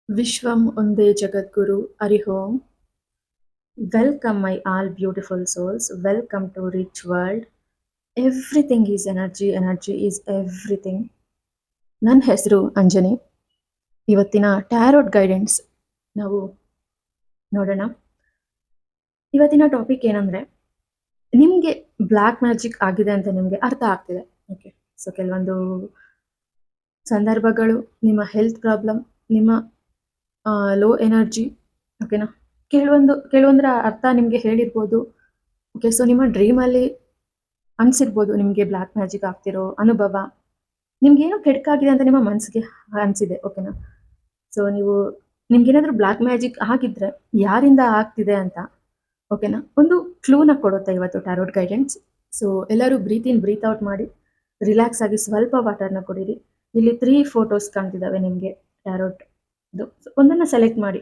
Vishwam Unde Jagadguru Arihom. Welcome, my all beautiful souls. Welcome to Rich World. Everything is energy. Energy is everything. ನನ್ನ ಹೆಸರು ಅಂಜನಿ. ಇವತ್ತಿನ tarot guidance ನಾವು ನೋಡೋಣ. ಇವತ್ತಿನ topic ಏನಂದ್ರೆ, ನಿಮಗೆ ಬ್ಲ್ಯಾಕ್ ಮ್ಯಾಜಿಕ್ ಆಗಿದೆ ಅಂತ ನಿಮಗೆ ಅರ್ಥ ಆಗ್ತಿದೆ. ಓಕೆ, ಸೊ ಕೆಲವೊಂದು ಸಂದರ್ಭಗಳು, ನಿಮ್ಮ ಹೆಲ್ತ್ ಪ್ರಾಬ್ಲಮ್, ನಿಮ್ಮ ಲೋ ಎನರ್ಜಿ, ಓಕೆನಾ, ಕೆಲವೊಂದರ ಅರ್ಥ ನಿಮಗೆ ಹೇಳಿರ್ಬೋದು. ಓಕೆ, ಸೊ ನಿಮ್ಮ ಡ್ರೀಮಲ್ಲಿ ಅನ್ಸಿರ್ಬೋದು ನಿಮಗೆ ಬ್ಲ್ಯಾಕ್ ಮ್ಯಾಜಿಕ್ ಆಗ್ತಿರೋ ಅನುಭವ, ನಿಮ್ಗೇನೋ ಕೆಡಕಾಗಿದೆ ಅಂತ ನಿಮ್ಮ ಮನಸ್ಸಿಗೆ ಅನ್ಸಿದೆ. ಓಕೆನಾ, ಸೊ ನಿಮ್ಗೇನಾದ್ರೂ ಬ್ಲ್ಯಾಕ್ ಮ್ಯಾಜಿಕ್ ಆಗಿದ್ರೆ ಯಾರಿಂದ ಆಗ್ತಿದೆ ಅಂತ, ಓಕೆನಾ, ಒಂದು ಕ್ಲೂನ ಕೊಡುತ್ತೆ ಇವತ್ತು ಟ್ಯಾರೋಟ್ ಗೈಡೆನ್ಸ್. ಸೊ ಎಲ್ಲರೂ ಬ್ರೀತ್ ಇನ್ ಬ್ರೀತ್ ಔಟ್ ಮಾಡಿ, ರಿಲ್ಯಾಕ್ಸ್ ಆಗಿ ಸ್ವಲ್ಪ ವಾಟರ್ನ ಕುಡೀರಿ. ಇಲ್ಲಿ 3 ಫೋಟೋಸ್ ಕಾಣ್ತಿದ್ದಾವೆ ನಿಮಗೆ ಟ್ಯಾರೋಟ್. ಒಂದನ್ನು ಸೆಲೆಕ್ಟ್ ಮಾಡಿ.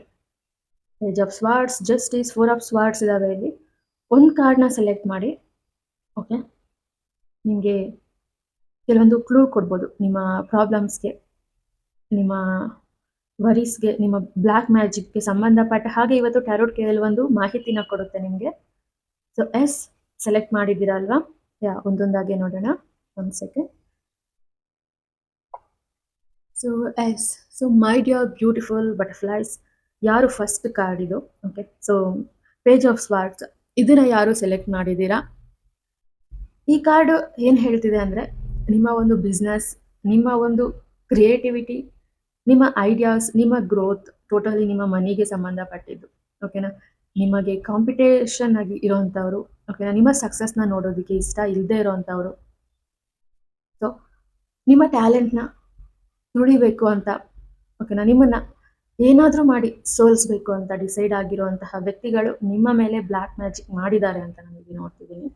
ಪೇಜ್ ಆಫ್ ಸ್ವಾರ್ಡ್ಸ್, ಜಸ್ಟಿಸ್, 4 ಆಫ್ ಸ್ವಾರ್ಡ್ಸ್ ಇದಾವೆ ಇಲ್ಲಿ. ಒಂದು ಕಾರ್ಡ್ನ ಸೆಲೆಕ್ಟ್ ಮಾಡಿ. ಓಕೆ, ನಿಮಗೆ ಕೆಲವೊಂದು ಕ್ಲೂ ಕೊಡ್ಬೋದು ನಿಮ್ಮ ಪ್ರಾಬ್ಲಮ್ಸ್ಗೆ, ನಿಮ್ಮ ವರೀಸ್ಗೆ, ನಿಮ್ಮ ಬ್ಲ್ಯಾಕ್ ಮ್ಯಾಜಿಕ್ಗೆ ಸಂಬಂಧಪಟ್ಟ ಹಾಗೆ ಇವತ್ತು ಟ್ಯಾರೋಟ್ ಕೆಲವೊಂದು ಮಾಹಿತಿನ ಕೊಡುತ್ತೆ ನಿಮಗೆ. ಸೊ ಎಸ್ ಸೆಲೆಕ್ಟ್ ಮಾಡಿದ್ದೀರಾ ಅಲ್ವಾ? ಒಂದೊಂದಾಗೆ ನೋಡೋಣ. ಒಂದು second. So yes, so my dear beautiful butterflies, ಯಾರು ಫಸ್ಟ್ ಕಾರ್ಡ್ ಇದು? Okay, so page of swords, ಇದನ್ನ ಯಾರು ಸೆಲೆಕ್ಟ್ ಮಾಡಿದ್ದೀರಾ? ಈ ಕಾರ್ಡ್ ಏನು ಹೇಳ್ತಿದೆ ಅಂದರೆ, ನಿಮ್ಮ ಒಂದು ಬಿಸ್ನೆಸ್, ನಿಮ್ಮ ಒಂದು ಕ್ರಿಯೇಟಿವಿಟಿ, ನಿಮ್ಮ ಐಡಿಯಾಸ್, ನಿಮ್ಮ ಗ್ರೋತ್, ಟೋಟಲಿ ನಿಮ್ಮ ಮನಿಗೆ ಸಂಬಂಧಪಟ್ಟಿದ್ದು. ಓಕೆನಾ, ನಿಮಗೆ ಕಾಂಪಿಟೇಷನ್ ಆಗಿ ಇರೋವಂಥವ್ರು, ಓಕೆನಾ, ನಿಮ್ಮ ಸಕ್ಸಸ್ನ ನೋಡೋದಕ್ಕೆ ಇಷ್ಟ ಇಲ್ಲದೆ ಇರೋವಂಥವ್ರು, ಸೊ ನಿಮ್ಮ ಟ್ಯಾಲೆಂಟ್ನ ನುಡಿಬೇಕು ಅಂತ, ಓಕೆನಾ, ನಿಮ್ಮನ್ನು ಏನಾದರೂ ಮಾಡಿ ಸೋಲಿಸ್ಬೇಕು ಅಂತ ಡಿಸೈಡ್ ಆಗಿರುವಂತಹ ವ್ಯಕ್ತಿಗಳು ನಿಮ್ಮ ಮೇಲೆ ಬ್ಲ್ಯಾಕ್ ಮ್ಯಾಜಿಕ್ ಮಾಡಿದ್ದಾರೆ ಅಂತ ನಾನು ನೋಡ್ತಿದ್ದೀನಿ.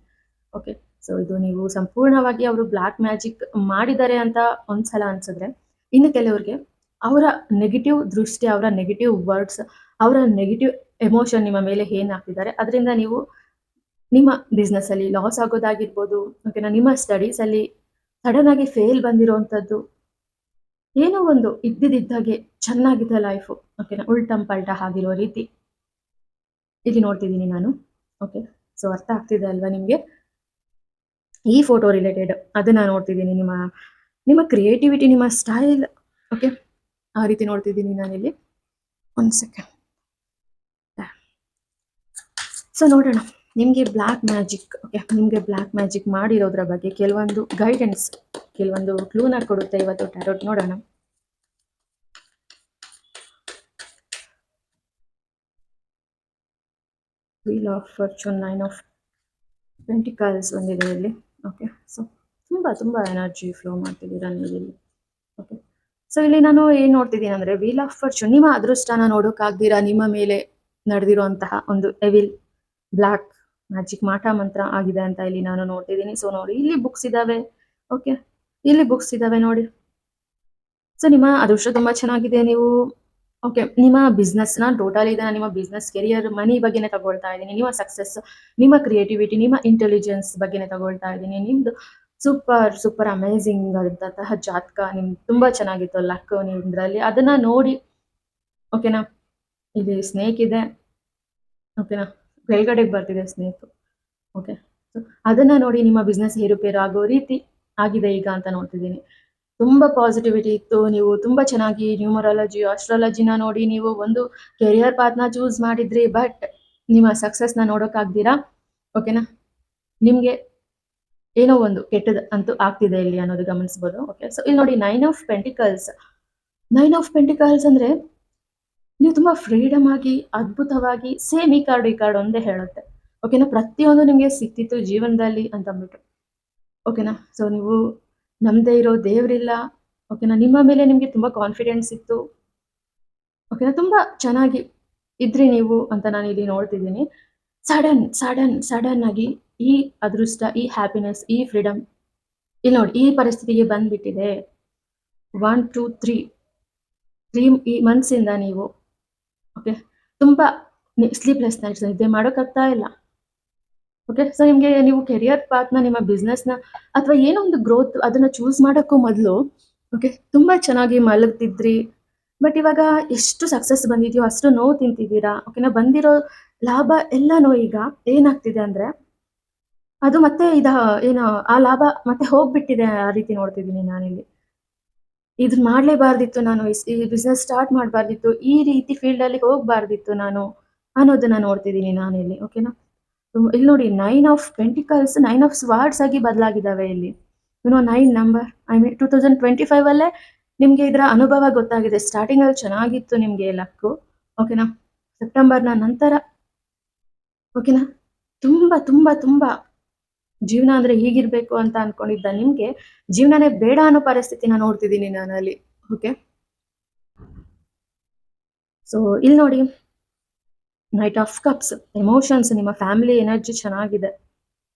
ಓಕೆ, ಸೊ ಇದು ನೀವು ಸಂಪೂರ್ಣವಾಗಿ ಅವರು ಬ್ಲ್ಯಾಕ್ ಮ್ಯಾಜಿಕ್ ಮಾಡಿದ್ದಾರೆ ಅಂತ ಒಂದ್ಸಲ ಅನ್ಸಿದ್ರೆ, ಇನ್ನು ಕೆಲವ್ರಿಗೆ ಅವರ ನೆಗೆಟಿವ್ ದೃಷ್ಟಿ, ಅವರ ನೆಗೆಟಿವ್ ವರ್ಡ್ಸ್, ಅವರ ನೆಗೆಟಿವ್ ಎಮೋಷನ್ ನಿಮ್ಮ ಮೇಲೆ ಏನ್ ಹಾಕ್ತಿದ್ದಾರೆ, ಅದರಿಂದ ನೀವು ನಿಮ್ಮ ಬಿಸ್ನೆಸ್ ಅಲ್ಲಿ ಲಾಸ್ ಆಗೋದಾಗಿರ್ಬೋದು, ಓಕೆನಾ, ನಿಮ್ಮ ಸ್ಟಡೀಸ್ ಅಲ್ಲಿ ಸಡನ್ ಆಗಿ ಫೇಲ್ ಬಂದಿರೋವಂಥದ್ದು, ಏನೋ ಒಂದು ಇದ್ದಿದ್ದಾಗೆ ಚೆನ್ನಾಗಿದೆ ಲೈಫು, ಓಕೆನಾ, ಉಲ್ಟಂ ಪಲ್ಟ ಆಗಿರೋ ರೀತಿ ಇಲ್ಲಿ ನೋಡ್ತಿದ್ದೀನಿ ನಾನು. ಓಕೆ, ಸೊ ಅರ್ಥ ಆಗ್ತಿದೆ ಅಲ್ವಾ ನಿಮಗೆ? ಈ ಫೋಟೋ ರಿಲೇಟೆಡ್ ಅದನ್ನ ನೋಡ್ತಿದ್ದೀನಿ. ನಿಮ್ಮ ಕ್ರಿಯೇಟಿವಿಟಿ, ನಿಮ್ಮ ಸ್ಟೈಲ್, ಓಕೆ, ಆ ರೀತಿ ನೋಡ್ತಿದ್ದೀನಿ ನಾನಿಲ್ಲಿ. ಒಂದು ಸೆಕೆಂಡ್. ಸೊ ನೋಡೋಣ ನಿಮಗೆ ಬ್ಲ್ಯಾಕ್ ಮ್ಯಾಜಿಕ್, ಓಕೆ, ನಿಮಗೆ ಬ್ಲ್ಯಾಕ್ ಮ್ಯಾಜಿಕ್ ಮಾಡಿರೋದ್ರ ಬಗ್ಗೆ ಕೆಲವೊಂದು ಗೈಡೆನ್ಸ್, ಕೆಲವೊಂದು ಕ್ಲೂನ ಕೊಡುತ್ತೆ ಇವತ್ತು ಟ್ಯಾರೋಟ್. ನೋಡೋಣ. Wheel of fortune, 9 of pentacles ಬಂದಿದೆ ಇಲ್ಲಿ. ಓಕೆ, ಸೊ ತುಂಬ ಎನರ್ಜಿ ಫ್ಲೋ ಮಾಡ್ತಿದ್ದೀರಾ ನೀವು ಇಲ್ಲಿ. ಓಕೆ, ಸೊ ಇಲ್ಲಿ ನಾನು ಏನು ನೋಡ್ತಿದ್ದೀನಿ ಅಂದರೆ, ವೀಲ್ ಆಫ್ ಫಾರ್ಚೂನ್, ನಿಮ್ಮ ಅದೃಷ್ಟನ ನೋಡೋಕ್ಕಾಗ್ದಿರಾ ನಿಮ್ಮ ಮೇಲೆ ನಡೆದಿರುವಂತಹ ಒಂದು ಎವಿಲ್ ಬ್ಲ್ಯಾಕ್ ಮ್ಯಾಜಿಕ್ ಮಾಟ ಮಂತ್ರ ಆಗಿದೆ ಅಂತ ಇಲ್ಲಿ ನಾನು ನೋಡ್ತಿದ್ದೀನಿ. ಸೊ ನೋಡಿ, ಇಲ್ಲಿ ಬುಕ್ಸ್ ಇದಾವೆ. ಓಕೆ, ಇಲ್ಲಿ ಬುಕ್ಸ್ ಇದಾವೆ ನೋಡಿ. ಸೊ ನಿಮ್ಮ ಅದೃಷ್ಟ ತುಂಬ ಚೆನ್ನಾಗಿದೆ. ನೀವು ಓಕೆ, ನಿಮ್ಮ ಬಿಸ್ನೆಸ್ನ ಟೋಟಲ್ ಇದನ್ನ ನಿಮ್ಮ ಬಿಸ್ನೆಸ್ ಕೆರಿಯರ್ ಮನಿ ಬಗ್ಗೆನೇ ತಗೊಳ್ತಾ ಇದ್ದೀನಿ. ನಿಮ್ಮ ಸಕ್ಸಸ್, ನಿಮ್ಮ ಕ್ರಿಯೇಟಿವಿಟಿ, ನಿಮ್ಮ ಇಂಟೆಲಿಜೆನ್ಸ್ ಬಗ್ಗೆನೇ ತಗೊಳ್ತಾ ಇದ್ದೀನಿ. ನಿಮ್ದು ಸೂಪರ್ ಅಮೇಝಿಂಗ್ ಆದಂತಹ ಜಾತಕ, ನಿಮ್ದು ತುಂಬಾ ಚೆನ್ನಾಗಿತ್ತು ಲಕ್ ನಿಮ್ದ್ರಲ್ಲಿ. ಅದನ್ನ ನೋಡಿ, ಓಕೆನಾ, ಇಲ್ಲಿ ಸ್ನೇಕ್ ಇದೆ, ಓಕೆನಾ, ಕೆಳಗಡೆಗೆ ಬರ್ತಿದೆ ಸ್ನೇಕ್. ಓಕೆ, ಸೊ ಅದನ್ನ ನೋಡಿ ನಿಮ್ಮ ಬಿಸ್ನೆಸ್ ಏರುಪೇರು ಆಗೋ ರೀತಿ ಆಗಿದೆ ಈಗ ಅಂತ ನೋಡ್ತಿದ್ದೀನಿ. ತುಂಬಾ ಪಾಸಿಟಿವಿಟಿ ಇತ್ತು. ನೀವು ತುಂಬಾ ಚೆನ್ನಾಗಿ ನ್ಯೂಮರಾಲಜಿ, ಆಸ್ಟ್ರಾಲಜಿನ ನೋಡಿ ನೀವು ಒಂದು ಕೆರಿಯರ್ ಪಾತ್ನ ಚೂಸ್ ಮಾಡಿದ್ರಿ. ಬಟ್ ನಿಮ್ಮ ಸಕ್ಸಸ್ನ ನೋಡೋಕ್ಕಾಗ್ದಿರಾ, ಓಕೆನಾ, ನಿಮಗೆ ಏನೋ ಒಂದು ಕೆಟ್ಟದ್ದು ಅಂತೂ ಆಗ್ತಿದೆ ಇಲ್ಲಿ ಅನ್ನೋದು ಗಮನಿಸ್ಬೋದು. ಓಕೆ, ಸೊ ಇಲ್ಲಿ ನೋಡಿ, 9 ಆಫ್ ಪೆಂಟಿಕಲ್ಸ್. 9 ಆಫ್ ಪೆಂಟಿಕಲ್ಸ್ ಅಂದ್ರೆ ನೀವು ತುಂಬಾ ಫ್ರೀಡಮ್ ಆಗಿ, ಅದ್ಭುತವಾಗಿ, ಸೇಮ್ ಈ ಕಾರ್ಡ್ ಒಂದೇ ಹೇಳುತ್ತೆ. ಓಕೆನಾ, ಪ್ರತಿಯೊಂದು ನಿಮಗೆ ಸಿಕ್ತಿತ್ತು ಜೀವನದಲ್ಲಿ ಅಂತ ಅಂದ್ಬಿಟ್ಟು. ಓಕೆನಾ, ಸೊ ನೀವು ನಮ್ಮದೇ ಇರೋ ದೇವರಿಲ್ಲ. ಓಕೆನಾ, ನಿಮ್ಮ ಮೇಲೆ ನಿಮಗೆ ತುಂಬ ಕಾನ್ಫಿಡೆನ್ಸ್ ಇತ್ತು. ಓಕೆನಾ, ತುಂಬ ಚೆನ್ನಾಗಿ ಇದ್ರಿ ನೀವು ಅಂತ ನಾನು ಇಲ್ಲಿ ನೋಡ್ತಿದ್ದೀನಿ. ಸಡನ್ ಆಗಿ ಈ ಅದೃಷ್ಟ, ಈ ಹ್ಯಾಪಿನೆಸ್, ಈ ಫ್ರೀಡಮ್ ಇಲ್ಲಿ ನೋಡಿ ಈ ಪರಿಸ್ಥಿತಿಗೆ ಬಂದ್ಬಿಟ್ಟಿದೆ. 1 2 3 ಈ ಮನ್ಸಿಂದ ನೀವು, ಓಕೆ, ತುಂಬ ಸ್ಲೀಪ್ಲೆಸ್ ನೈಟ್ಸ್, ನಿದ್ದೆ ಮಾಡೋಕ್ಕಾಗ್ತಾ ಇಲ್ಲ. ಓಕೆ, ಸೊ ನಿಮಗೆ ನೀವು ಕೆರಿಯರ್ ಪಾತ್ನ, ನಿಮ್ಮ ಬಿಸ್ನೆಸ್ನ ಅಥವಾ ಏನೋ ಒಂದು ಗ್ರೋತ್ ಅದನ್ನ ಚೂಸ್ ಮಾಡೋಕ್ಕೂ ಮೊದಲು, ಓಕೆ, ತುಂಬ ಚೆನ್ನಾಗಿ ಮಲಗ್ತಿದ್ರಿ, ಬಟ್ ಇವಾಗ ಎಷ್ಟು ಸಕ್ಸಸ್ ಬಂದಿದೆಯೋ ಅಷ್ಟು ನೋವು ತಿಂತಿದ್ದೀರಾ. ಓಕೆನಾ? ಬಂದಿರೋ ಲಾಭ ಎಲ್ಲಾನು ಈಗ ಏನಾಗ್ತಿದೆ ಅಂದ್ರೆ, ಅದು ಮತ್ತೆ ಏನು ಆ ಲಾಭ ಮತ್ತೆ ಹೋಗ್ಬಿಟ್ಟಿದೆ ಆ ರೀತಿ ನೋಡ್ತಿದ್ದೀನಿ ನಾನಿಲ್ಲಿ. ಇದನ್ನ ಮಾಡ್ಲೇಬಾರ್ದಿತ್ತು ನಾನು. ಈ ಬಿಸ್ನೆಸ್ ಸ್ಟಾರ್ಟ್ ಮಾಡ್ಬಾರ್ದಿತ್ತು. ಈ ರೀತಿ ಫೀಲ್ಡಲ್ಲಿ ಹೋಗ್ಬಾರ್ದಿತ್ತು ನಾನು, ಅನ್ನೋದನ್ನ ನೋಡ್ತಿದ್ದೀನಿ ನಾನಿಲ್ಲಿ. ಓಕೆನಾ? ಇಲ್ಲಿ ನೋಡಿ 9 ಆಫ್ ಪೆಂಟಿಕಲ್ಸ್, 9 ಆಫ್ ಸ್ವಾರ್ಡ್ಸ್ ಆಗಿ ಬದಲಾಗಿದ್ದಾವೆ ಇಲ್ಲಿ. 9 ನಂಬರ್ ಐ ಮೀನ್ 2025 ಅಲ್ಲೇ ನಿಮ್ಗೆ ಇದರ ಅನುಭವ ಗೊತ್ತಾಗಿದೆ. ಸ್ಟಾರ್ಟಿಂಗ್ ಅಲ್ಲಿ ಚೆನ್ನಾಗಿತ್ತು ನಿಮ್ಗೆ ಲಕ್ಕು. ಓಕೆನಾ? ಸೆಪ್ಟೆಂಬರ್‌ನ ನಂತರ ಓಕೆನಾ? ತುಂಬಾ, ತುಂಬಾ, ತುಂಬಾ ಜೀವನ ಅಂದ್ರೆ ಹೀಗಿರ್ಬೇಕು ಅಂತ ಅನ್ಕೊಂಡಿದ್ದ ನಿಮ್ಗೆ ಜೀವನನೇ ಬೇಡ ಅನ್ನೋ ಪರಿಸ್ಥಿತಿನ ನೋಡ್ತಿದ್ದೀನಿ ನಾನಲ್ಲಿ. ಓಕೆ. ಸೊ ಇಲ್ಲಿ ನೋಡಿ ನೈಟ್ ಆಫ್ ಕಪ್ಸ್, ಎಮೋಷನ್ಸ್, ನಿಮ್ಮ ಫ್ಯಾಮಿಲಿ ಎನರ್ಜಿ ಚೆನ್ನಾಗಿದೆ.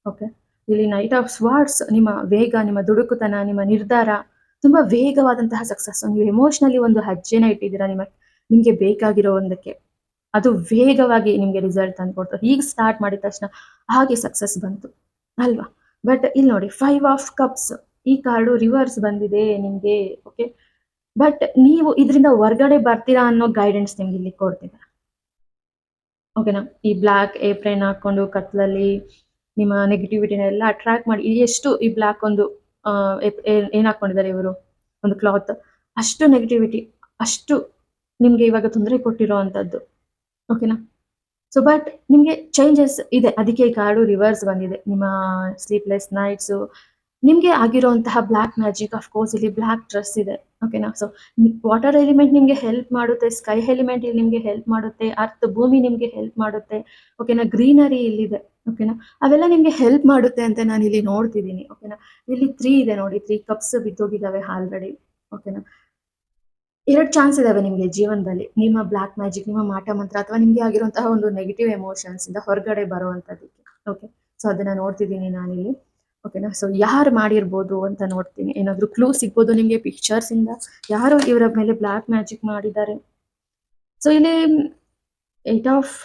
ಓಕೆ. ಇಲ್ಲಿ ನೈಟ್ ಆಫ್ ಸ್ವಾರ್ಡ್ಸ್, ನಿಮ್ಮ ವೇಗ, ನಿಮ್ಮ ದುಡುಕುತನ, ನಿಮ್ಮ ನಿರ್ಧಾರ, ತುಂಬಾ ವೇಗವಾದಂತಹ ಸಕ್ಸಸ್. ನೀವು ಎಮೋಷನಲಿ ಒಂದು ಹೆಜ್ಜೆನ ಇಟ್ಟಿದ್ದೀರಾ ನಿಮ್ಗೆ ಬೇಕಾಗಿರೋ ಒಂದಕ್ಕೆ. ಅದು ವೇಗವಾಗಿ ನಿಮ್ಗೆ ರಿಸಲ್ಟ್ ತಂದ್ಕೊಡ್ತು. ಹೀಗೆ ಸ್ಟಾರ್ಟ್ ಮಾಡಿದ ತಕ್ಷಣ ಹಾಗೆ ಸಕ್ಸಸ್ ಬಂತು ಅಲ್ವಾ? ಬಟ್ ಇಲ್ಲಿ ನೋಡಿ 5 ಆಫ್ ಕಪ್ಸ್, ಈ ಕಾರ್ಡು ರಿವರ್ಸ್ ಬಂದಿದೆ ನಿಮ್ಗೆ. ಓಕೆ. ಬಟ್ ನೀವು ಇದರಿಂದ ಹೊರಗಡೆ ಬರ್ತೀರಾ ಅನ್ನೋ ಗೈಡೆನ್ಸ್ ನಿಮ್ಗೆ ಇಲ್ಲಿ ಕೊಡ್ತಿದೆ. ಓಕೆನಾ? ಈ ಬ್ಲಾಕ್ ಏಪ್ರಿನ್ ಹಾಕೊಂಡು ಕತ್ಲಲ್ಲಿ ನಿಮ್ಮ ನೆಗೆಟಿವಿಟಿನ ಎಲ್ಲ ಅಟ್ರಾಕ್ಟ್ ಮಾಡಿ, ಎಷ್ಟು ಈ ಬ್ಲಾಕ್ ಒಂದು ಏನ್ ಹಾಕೊಂಡಿದ್ದಾರೆ ಇವರು, ಒಂದು ಕ್ಲಾತ್, ಅಷ್ಟು ನೆಗೆಟಿವಿಟಿ, ಅಷ್ಟು ನಿಮ್ಗೆ ಇವಾಗ ತೊಂದರೆ ಕೊಟ್ಟಿರೋ ಅಂತದ್ದು. ಓಕೆನಾ? ಸೊ ಬಟ್ ನಿಮ್ಗೆ ಚೇಂಜಸ್ ಇದೆ. ಅದಕ್ಕೆ ಈ ಕಾರ್ಡು ರಿವರ್ಸ್ ಬಂದಿದೆ. ನಿಮ್ಮ ಸ್ಲೀಪ್ಲೆಸ್ ನೈಟ್ಸು, ನಿಮ್ಗೆ ಆಗಿರುವಂತಹ ಬ್ಲಾಕ್ ಮ್ಯಾಜಿಕ್, ಆಫ್ ಕೋರ್ಸ್ ಇಲ್ಲಿ ಬ್ಲಾಕ್ ಡ್ರೆಸ್ ಇದೆ. ಓಕೆನಾ? ಸೊ ವಾಟರ್ ಎಲಿಮೆಂಟ್ ನಿಮ್ಗೆ ಹೆಲ್ಪ್ ಮಾಡುತ್ತೆ, ಸ್ಕೈ ಎಲಿಮೆಂಟ್ ಇಲ್ಲಿ ನಿಮ್ಗೆ ಹೆಲ್ಪ್ ಮಾಡುತ್ತೆ, ಅರ್ತ್ ಭೂಮಿ ನಿಮ್ಗೆ ಹೆಲ್ಪ್ ಮಾಡುತ್ತೆ. ಓಕೆನಾ? ಗ್ರೀನರಿ ಇಲ್ಲಿದೆ. ಓಕೆನಾ? ಅವೆಲ್ಲ ನಿಮ್ಗೆ ಹೆಲ್ಪ್ ಮಾಡುತ್ತೆ ಅಂತ ನಾನು ಇಲ್ಲಿ ನೋಡ್ತಿದ್ದೀನಿ. ಓಕೆನಾ? ಇಲ್ಲಿ 3 ಇದೆ ನೋಡಿ, 3 ಕಪ್ಸ್ ಬಿದ್ದೋಗಿದ್ದಾವೆ ಆಲ್ರೆಡಿ. ಓಕೆನಾ? 2 ಚಾನ್ಸ್ ಇದಾವೆ ನಿಮ್ಗೆ ಜೀವನದಲ್ಲಿ. ನಿಮ್ಮ ಬ್ಲಾಕ್ ಮ್ಯಾಜಿಕ್, ನಿಮ್ಮ ಮಾಟ ಮಂತ್ರ, ಅಥವಾ ನಿಮ್ಗೆ ಆಗಿರುವಂತಹ ಒಂದು ನೆಗೆಟಿವ್ ಎಮೋಷನ್ಸ್ ಇಂದ ಹೊರಗಡೆ ಬರುವಂತದ್ದಕ್ಕೆ. ಓಕೆ. ಸೊ ಅದನ್ನ ನೋಡ್ತಿದ್ದೀನಿ ನಾನಿಲ್ಲಿ. ಓಕೆನಾ? ಸೊ ಯಾರು ಮಾಡಿರ್ಬೋದು ಅಂತ ನೋಡ್ತೀನಿ. ಏನಾದ್ರು ಕ್ಲೂ ಸಿಗ್ಬೋದು ನಿಮ್ಗೆ ಪಿಕ್ಚರ್ಸ್ ಇಂದ, ಯಾರು ಇವರ ಮೇಲೆ ಬ್ಲಾಕ್ ಮ್ಯಾಜಿಕ್ ಮಾಡಿದ್ದಾರೆ. ಸೊ ಇಲ್ಲಿ 8 ಆಫ್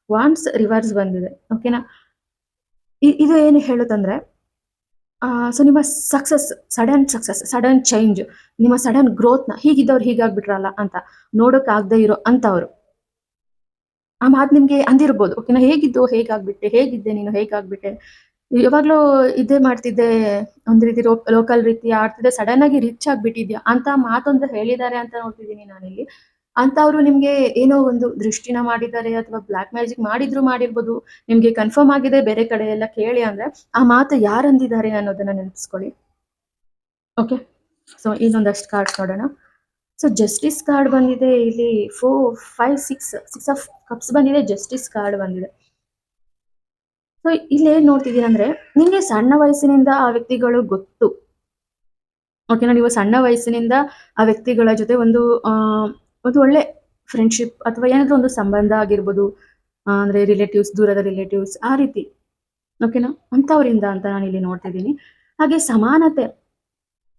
ವಾಂಡ್ಸ್ ರಿವರ್ಸ್ ಬಂದಿದೆ. ಓಕೆನಾ? ಇದು ಏನು ಹೇಳುತ್ತಂದ್ರೆ, ಸೊ ನಿಮ್ಮ ಸಡನ್ ಸಡನ್ ಚೇಂಜ್, ನಿಮ್ಮ ಸಡನ್ ಗ್ರೋತ್‌ನ, ಹೀಗಿದ್ದವ್ರು ಹೀಗಾಗ್ಬಿಟ್ರಲ್ಲ ಅಂತ ನೋಡೋಕ್ಕಾಗದೇ ಇರೋ ಅಂತವ್ರು ಆ ಮಾತು ನಿಮ್ಗೆ ಅಂದಿರ್ಬೋದು. ಓಕೆನಾ? ಹೇಗಿದ್ದು ಹೇಗಾಗ್ಬಿಟ್ಟೆ? ಹೇಗಿದ್ದೆ ನೀನು ಹೇಗಾಗ್ಬಿಟ್ಟೆ? ಯಾವಾಗ್ಲೂ ಇದೇ ಮಾಡ್ತಿದ್ದೆ, ಒಂದ್ ರೀತಿ ಲೋಕಲ್ ರೀತಿ ಆಡ್ತಿದ್ದೆ, ಸಡನ್ ಆಗಿ ರಿಚ್ ಆಗ್ಬಿಟ್ಟಿದ್ಯಾ ಅಂತ ಮಾತೊಂದು ಹೇಳಿದ್ದಾರೆ ಅಂತ ನೋಡ್ತಿದ್ದೀನಿ ನಾನಿಲ್ಲಿ. ಅಂತವ್ರು ನಿಮ್ಗೆ ಏನೋ ಒಂದು ದೃಷ್ಟಿನ ಮಾಡಿದ್ದಾರೆ, ಅಥವಾ ಬ್ಲಾಕ್ ಮ್ಯಾಜಿಕ್ ಮಾಡಿರ್ಬೋದು. ನಿಮ್ಗೆ ಕನ್ಫರ್ಮ್ ಆಗಿದೆ ಬೇರೆ ಕಡೆ ಎಲ್ಲ ಕೇಳಿ ಅಂದ್ರೆ, ಆ ಮಾತು ಯಾರಂದಿದ್ದಾರೆ ಅನ್ನೋದನ್ನ ನೆನಪಿಸ್ಕೊಳ್ಳಿ. ಓಕೆ. ಸೊ ಇನ್ನೊಂದಷ್ಟು ಕಾರ್ಡ್ಸ್ ನೋಡೋಣ. ಸೊ ಜಸ್ಟಿಸ್ ಕಾರ್ಡ್ ಬಂದಿದೆ ಇಲ್ಲಿ. 4, 5, 6 ಆಫ್ ಕಪ್ಸ್ ಬಂದಿದೆ. ಜಸ್ಟಿಸ್ ಕಾರ್ಡ್ ಬಂದಿದೆ. ಸೊ ಇಲ್ಲಿ ಏನ್ ನೋಡ್ತಿದ್ದೀನಿ ಅಂದ್ರೆ, ನಿಮ್ಗೆ ಸಣ್ಣ ವಯಸ್ಸಿನಿಂದ ಆ ವ್ಯಕ್ತಿಗಳು ಗೊತ್ತು. ಓಕೆನಾ? ನೀವು ಸಣ್ಣ ವಯಸ್ಸಿನಿಂದ ಆ ವ್ಯಕ್ತಿಗಳ ಜೊತೆ ಒಂದು ಒಳ್ಳೆ ಫ್ರೆಂಡ್ಶಿಪ್ ಅಥವಾ ಏನಾದ್ರೂ ಒಂದು ಸಂಬಂಧ ಆಗಿರ್ಬೋದು. ಅಂದ್ರೆ ರಿಲೇಟಿವ್ಸ್, ದೂರದ ರಿಲೇಟಿವ್ಸ್ ಆ ರೀತಿ. ಓಕೆನಾ? ಅಂತವರಿಂದ ಅಂತ ನಾನು ಇಲ್ಲಿ ನೋಡ್ತಿದ್ದೀನಿ. ಹಾಗೆ ಸಮಾನತೆ.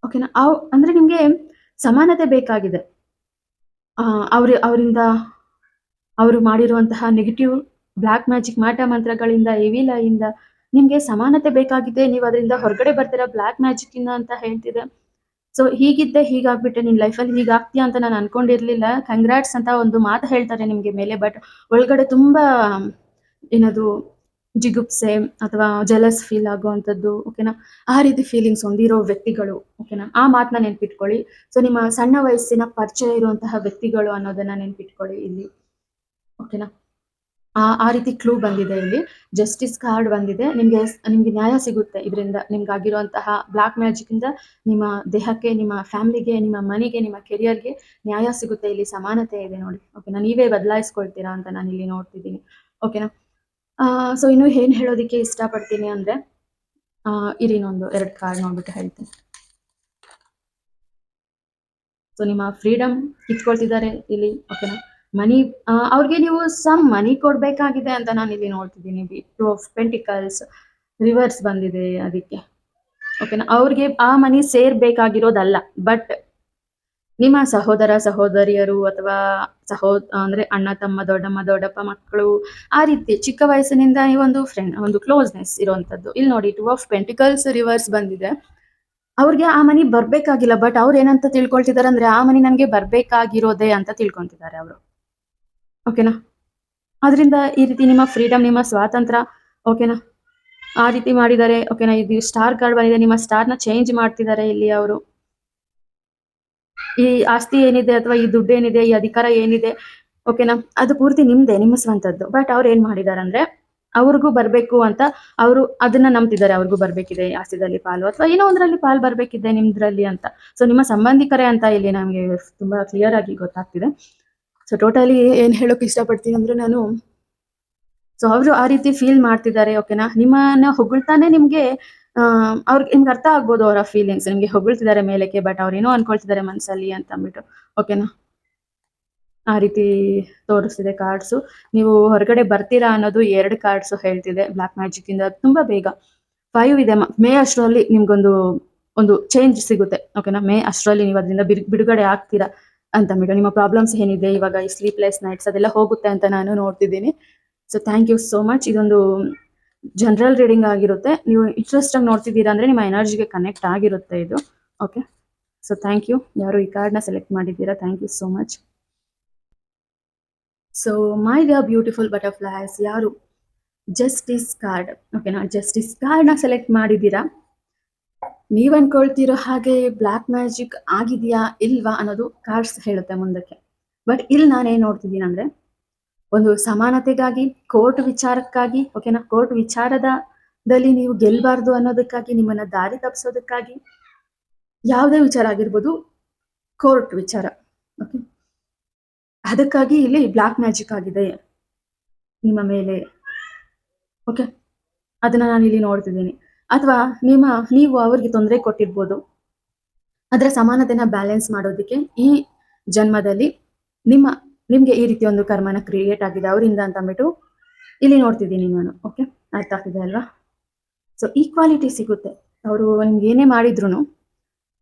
ಓಕೆನಾ? ಅಂದ್ರೆ ನಿಮ್ಗೆ ಸಮಾನತೆ ಬೇಕಾಗಿದೆ. ಅವರಿಂದ ಅವರು ಮಾಡಿರುವಂತಹ ನೆಗೆಟಿವ್ ಬ್ಲಾಕ್ ಮ್ಯಾಜಿಕ್ ಮಾಟ ಮಂತ್ರಗಳಿಂದ, ಎವಿಲ್ ಇಂದ ನಿಮ್ಗೆ ಸಮಾನತೆ ಬೇಕಾಗಿದೆ. ನೀವು ಅದರಿಂದ ಹೊರಗಡೆ ಬರ್ತೀರಾ ಬ್ಲಾಕ್ ಮ್ಯಾಜಿಕ್ ಇಂದ ಅಂತ ಹೇಳ್ತಿದೆ. ಸೊ ಹೀಗಿದ್ದೆ ಹೀಗಾಗ್ಬಿಟ್ಟೆ, ನಿನ್ ಲೈಫಲ್ಲಿ ಹೀಗಾಗ್ತೀಯ ಅಂತ ನಾನು ಅನ್ಕೊಂಡಿರ್ಲಿಲ್ಲ. ಕಂಗ್ರಾಟ್ಸ್ ಅಂತ ಒಂದು ಮಾತು ಹೇಳ್ತಾರೆ ನಿಮ್ಗೆ ಮೇಲೆ. ಬಟ್ ಒಳಗಡೆ ತುಂಬಾ ಏನದು ಜಿಗುಪ್ಸೆ ಅಥವಾ ಜೆಲಸ್ ಫೀಲ್ ಆಗುವಂಥದ್ದು. ಓಕೆನಾ? ಆ ರೀತಿ ಫೀಲಿಂಗ್ಸ್ ಹೊಂದಿರೋ ವ್ಯಕ್ತಿಗಳು. ಓಕೆನಾ? ಆ ಮಾತನ್ನ ನೆನ್ಪಿಟ್ಕೊಳ್ಳಿ. ಸೊ ನಿಮ್ಮ ಸಣ್ಣ ವಯಸ್ಸಿನ ಪರಿಚಯ ಇರುವಂತಹ ವ್ಯಕ್ತಿಗಳು ಅನ್ನೋದನ್ನ ನೆನ್ಪಿಟ್ಕೊಳ್ಳಿ ಇಲ್ಲಿ. ಓಕೆನಾ? ಆ ರೀತಿ ಕ್ಲೂ ಬಂದಿದೆ ಇಲ್ಲಿ. ಜಸ್ಟಿಸ್ ಕಾರ್ಡ್ ಬಂದಿದೆ. ನಿಮ್ಗೆ ನ್ಯಾಯ ಸಿಗುತ್ತೆ ಇದರಿಂದ. ನಿಮ್ಗಾಗಿರುವಂತಹ ಬ್ಲಾಕ್ ಮ್ಯಾಜಿಕ್ ಇಂದ ನಿಮ್ಮ ದೇಹಕ್ಕೆ, ನಿಮ್ಮ ಫ್ಯಾಮಿಲಿಗೆ, ನಿಮ್ಮ ಮನಿಗೆ, ನಿಮ್ಮ ಕೆರಿಯರ್‌ಗೆ ನ್ಯಾಯ ಸಿಗುತ್ತೆ. ಇಲ್ಲಿ ಸಮಾನತೆ ಇದೆ ನೋಡಿ. ಓಕೆನಾ? ನೀವೇ ಬದಲಾಯಿಸ್ಕೊಳ್ತೀರಾ ಅಂತ ನಾನಿಲ್ಲಿ ನೋಡ್ತಿದ್ದೀನಿ. ಓಕೆನಾ? ಸೊ ಇನ್ನು ಏನ್ ಹೇಳೋದಿಕ್ಕೆ ಇಷ್ಟಪಡ್ತೀನಿ ಅಂದ್ರೆ, ಇರಿ ಇನ್ನೊಂದು 2 ಕಾರ್ಡ್ ನೋಡ್ಬಿಟ್ಟು ಹೇಳ್ತೀನಿ. ಸೊ ನಿಮ್ಮ ಫ್ರೀಡಮ್ ಕಿತ್ಕೊಳ್ತಿದ್ದಾರೆ ಇಲ್ಲಿ. ಓಕೆನಾ? ಮನಿ, ಅವ್ರಿಗೆ ನೀವು ಮನಿ ಕೊಡ್ಬೇಕಾಗಿದೆ ಅಂತ ನಾನು ಇಲ್ಲಿ ನೋಡ್ತಿದ್ದೀನಿ. 2 ಆಫ್ ಪೆಂಟಿಕಲ್ಸ್ ರಿವರ್ಸ್ ಬಂದಿದೆ ಅದಕ್ಕೆ. ಓಕೆನಾ? ಅವ್ರಿಗೆ ಆ ಮನಿ ಸೇರ್ಬೇಕಾಗಿರೋದಲ್ಲ. ಬಟ್ ನಿಮ್ಮ ಸಹೋದರ ಸಹೋದರಿಯರು ಅಥವಾ ಅಂದ್ರೆ ಅಣ್ಣ ತಮ್ಮ, ದೊಡ್ಡಮ್ಮ ದೊಡ್ಡಪ್ಪ ಮಕ್ಕಳು, ಆ ರೀತಿ ಚಿಕ್ಕ ವಯಸ್ಸಿನಿಂದ ನೀವೊಂದು ಫ್ರೆಂಡ್, ಒಂದು ಕ್ಲೋಸ್ನೆಸ್ ಇರುವಂತದ್ದು. ಇಲ್ಲಿ ನೋಡಿ 2 ಆಫ್ ಪೆಂಟಿಕಲ್ಸ್ ರಿವರ್ಸ್ ಬಂದಿದೆ. ಅವ್ರಿಗೆ ಆ ಮನಿ ಬರ್ಬೇಕಾಗಿಲ್ಲ. ಬಟ್ ಅವ್ರು ಏನಂತ ತಿಳ್ಕೊಳ್ತಿದಾರೆ ಅಂದ್ರೆ ಆ ಮನಿ ನನ್ಗೆ ಬರ್ಬೇಕಾಗಿರೋದೇ ಅಂತ ತಿಳ್ಕೊಂತಿದ್ದಾರೆ ಅವರು. ಓಕೆನಾ? ಆದ್ರಿಂದ ಈ ರೀತಿ ನಿಮ್ಮ ಫ್ರೀಡಮ್, ನಿಮ್ಮ ಸ್ವಾತಂತ್ರ್ಯ, ಓಕೆನಾ? ಆ ರೀತಿ ಮಾಡಿದ್ದಾರೆ. ಓಕೆನಾ? ಇದು ಸ್ಟಾರ್ ಕಾರ್ಡ್ ಬಂದಿದೆ. ನಿಮ್ಮ ಸ್ಟಾರ್‌ನ ಚೇಂಜ್ ಮಾಡ್ತಿದ್ದಾರೆ ಇಲ್ಲಿ ಅವರು. ಈ ಆಸ್ತಿ ಏನಿದೆ ಅಥವಾ ಈ ದುಡ್ಡೇನಿದೆ, ಈ ಅಧಿಕಾರ ಏನಿದೆ, ಓಕೆನಾ? ಅದು ಪೂರ್ತಿ ನಿಮ್ದೇ, ನಿಮ್ಮ ಸ್ವಂತದ್ದು. ಬಟ್ ಅವ್ರು ಏನ್ ಮಾಡಿದಾರಂದ್ರೆ, ಅವ್ರಿಗೂ ಬರ್ಬೇಕು ಅಂತ ಅವರು ಅದನ್ನ ನಂಬ್ತಿದ್ದಾರೆ. ಅವ್ರಿಗೂ ಬರ್ಬೇಕಿದೆ ಆಸ್ತಿದಲ್ಲಿ ಪಾಲು ಅಥವಾ ಏನೋ ಒಂದ್ರಲ್ಲಿ ಪಾಲು ಬರ್ಬೇಕಿದೆ ನಿಮ್ದ್ರಲ್ಲಿ ಅಂತ. ಸೊ ನಿಮ್ಮ ಸಂಬಂಧಿಕರೇ ಅಂತ ಇಲ್ಲಿ ನಮ್ಗೆ ತುಂಬಾ ಕ್ಲಿಯರ್ ಆಗಿ ಗೊತ್ತಾಗ್ತಿದೆ. ಸೊ ಟೋಟಲಿ ಏನ್ ಹೇಳೋಕ್ ಇಷ್ಟಪಡ್ತೀನಿ ಅಂದ್ರೆ ನಾನು, ಸೊ ಅವರು ಆ ರೀತಿ ಫೀಲ್ ಮಾಡ್ತಿದ್ದಾರೆ. ಓಕೆನಾ? ನಿಮ್ಮನ್ನ ಹೊಗಳ್ತಾನೆ ನಿಮ್ಗೆ ಅವ್ರಿಗೆ ನಿಮ್ಗೆ ಅರ್ಥ ಆಗ್ಬೋದು ಅವರ ಫೀಲಿಂಗ್ಸ್. ನಿಮ್ಗೆ ಹೊಗಳ್ತಿದ್ದಾರೆ ಮೇಲಕ್ಕೆ, ಬಟ್ ಅವ್ರೇನೋ ಅನ್ಕೊಳ್ತಿದ್ದಾರೆ ಮನ್ಸಲ್ಲಿ ಅಂತ ಅಂದ್ಬಿಟ್ಟು. ಓಕೆನಾ? ಆ ರೀತಿ ತೋರಿಸ್ತಿದೆ ಕಾರ್ಡ್ಸು. ನೀವು ಹೊರಗಡೆ ಬರ್ತೀರಾ ಅನ್ನೋದು 2 ಕಾರ್ಡ್ಸು ಹೇಳ್ತಿದೆ. ಬ್ಲಾಕ್ ಮ್ಯಾಜಿಕ್ ಇಂದ ತುಂಬಾ ಬೇಗ 5 ಇದೆ. ಮೇ ಅಷ್ಟರಲ್ಲಿ ನಿಮ್ಗೊಂದು ಒಂದು ಚೇಂಜ್ ಸಿಗುತ್ತೆ. ಓಕೆನಾ? ಮೇ ಅಷ್ಟರಲ್ಲಿ ನೀವು ಅದರಿಂದ ಬಿಡುಗಡೆ ಆಗ್ತೀರಾ ಅಂತ ಅಂದ್ಬಿಟ್ಟು. ನಿಮ್ಮ ಪ್ರಾಬ್ಲಮ್ಸ್ ಏನಿದೆ ಇವಾಗ, ಈ ಸ್ಲೀಪ್ಲೆಸ್ ನೈಟ್ಸ್ ಅದೆಲ್ಲ ಹೋಗುತ್ತೆ ಅಂತ ನಾನು ನೋಡ್ತಿದ್ದೀನಿ. So thank you so much. ಇದೊಂದು ಜನರಲ್ ರೀಡಿಂಗ್ ಆಗಿರುತ್ತೆ. ನೀವು ಇಂಟ್ರೆಸ್ಟ್ ಆಗಿ ನೋಡ್ತಿದ್ದೀರಾ ಅಂದ್ರೆ ನಿಮ್ಮ ಎನರ್ಜಿಗೆ ಕನೆಕ್ಟ್ ಆಗಿರುತ್ತೆ ಇದು. Okay, so thank you. ಯಾರು ಈ ಕಾರ್ಡ್ನ ಸೆಲೆಕ್ಟ್ ಮಾಡಿದ್ದೀರಾ, thank you so much. So my dear beautiful butterflies, ಯಾರು ಜಸ್ಟಿಸ್ ಕಾರ್ಡ್, ಓಕೆನಾ, ಜಸ್ಟಿಸ್ ಕಾರ್ಡ್ನ ಸೆಲೆಕ್ಟ್ ಮಾಡಿದ್ದೀರಾ, ನೀವ್ ಅನ್ಕೊಳ್ತಿರೋ ಹಾಗೆ ಬ್ಲಾಕ್ ಮ್ಯಾಜಿಕ್ ಆಗಿದೆಯಾ ಇಲ್ವಾ ಅನ್ನೋದು ಕಾರ್ಡ್ಸ್ ಹೇಳುತ್ತೆ ಮುಂದಕ್ಕೆ. ಬಟ್ ಇಲ್ಲಿ ನಾನೇನ್ ನೋಡ್ತಿದ್ದೀನಿ ಅಂದ್ರೆ, ಒಂದು ಸಮಾನತೆಗಾಗಿ, ಕೋರ್ಟ್ ವಿಚಾರಕ್ಕಾಗಿ, ಓಕೆನಾ, ಕೋರ್ಟ್ ವಿಚಾರದಲ್ಲಿ ನೀವು ಗೆಲ್ಬಾರ್ದು ಅನ್ನೋದಕ್ಕಾಗಿ, ನಿಮ್ಮನ್ನ ದಾರಿ ತಪ್ಪಿಸೋದಕ್ಕಾಗಿ, ಯಾವುದೇ ವಿಚಾರ ಆಗಿರ್ಬೋದು, ಕೋರ್ಟ್ ವಿಚಾರ, ಓಕೆ, ಅದಕ್ಕಾಗಿ ಇಲ್ಲಿ ಬ್ಲಾಕ್ ಮ್ಯಾಜಿಕ್ ಆಗಿದೆ ನಿಮ್ಮ ಮೇಲೆ. ಓಕೆ, ಅದನ್ನ ನಾನು ಇಲ್ಲಿ ನೋಡ್ತಿದ್ದೀನಿ. ಅಥವಾ ನೀವು ಅವ್ರಿಗೆ ತೊಂದರೆ ಕೊಟ್ಟಿರ್ಬೋದು. ಅದರ ಸಮಾನತೆನ ಬ್ಯಾಲೆನ್ಸ್ ಮಾಡೋದಕ್ಕೆ ಈ ಜನ್ಮದಲ್ಲಿ ನಿಮ್ಗೆ ಈ ರೀತಿ ಒಂದು ಕರ್ಮನ ಕ್ರಿಯೇಟ್ ಆಗಿದೆ ಅವರಿಂದ ಅಂತ ಅಂದ್ಬಿಟ್ಟು ಇಲ್ಲಿ ನೋಡ್ತಿದ್ದೀನಿ ನಾನು. ಓಕೆ, ಅರ್ಥ ಆಗ್ತಿದೆ ಅಲ್ವಾ? ಸೊ ಈಕ್ವಾಲಿಟಿ ಸಿಗುತ್ತೆ. ಅವರು ನಿಮ್ಗೆ ಏನೇ ಮಾಡಿದ್ರು,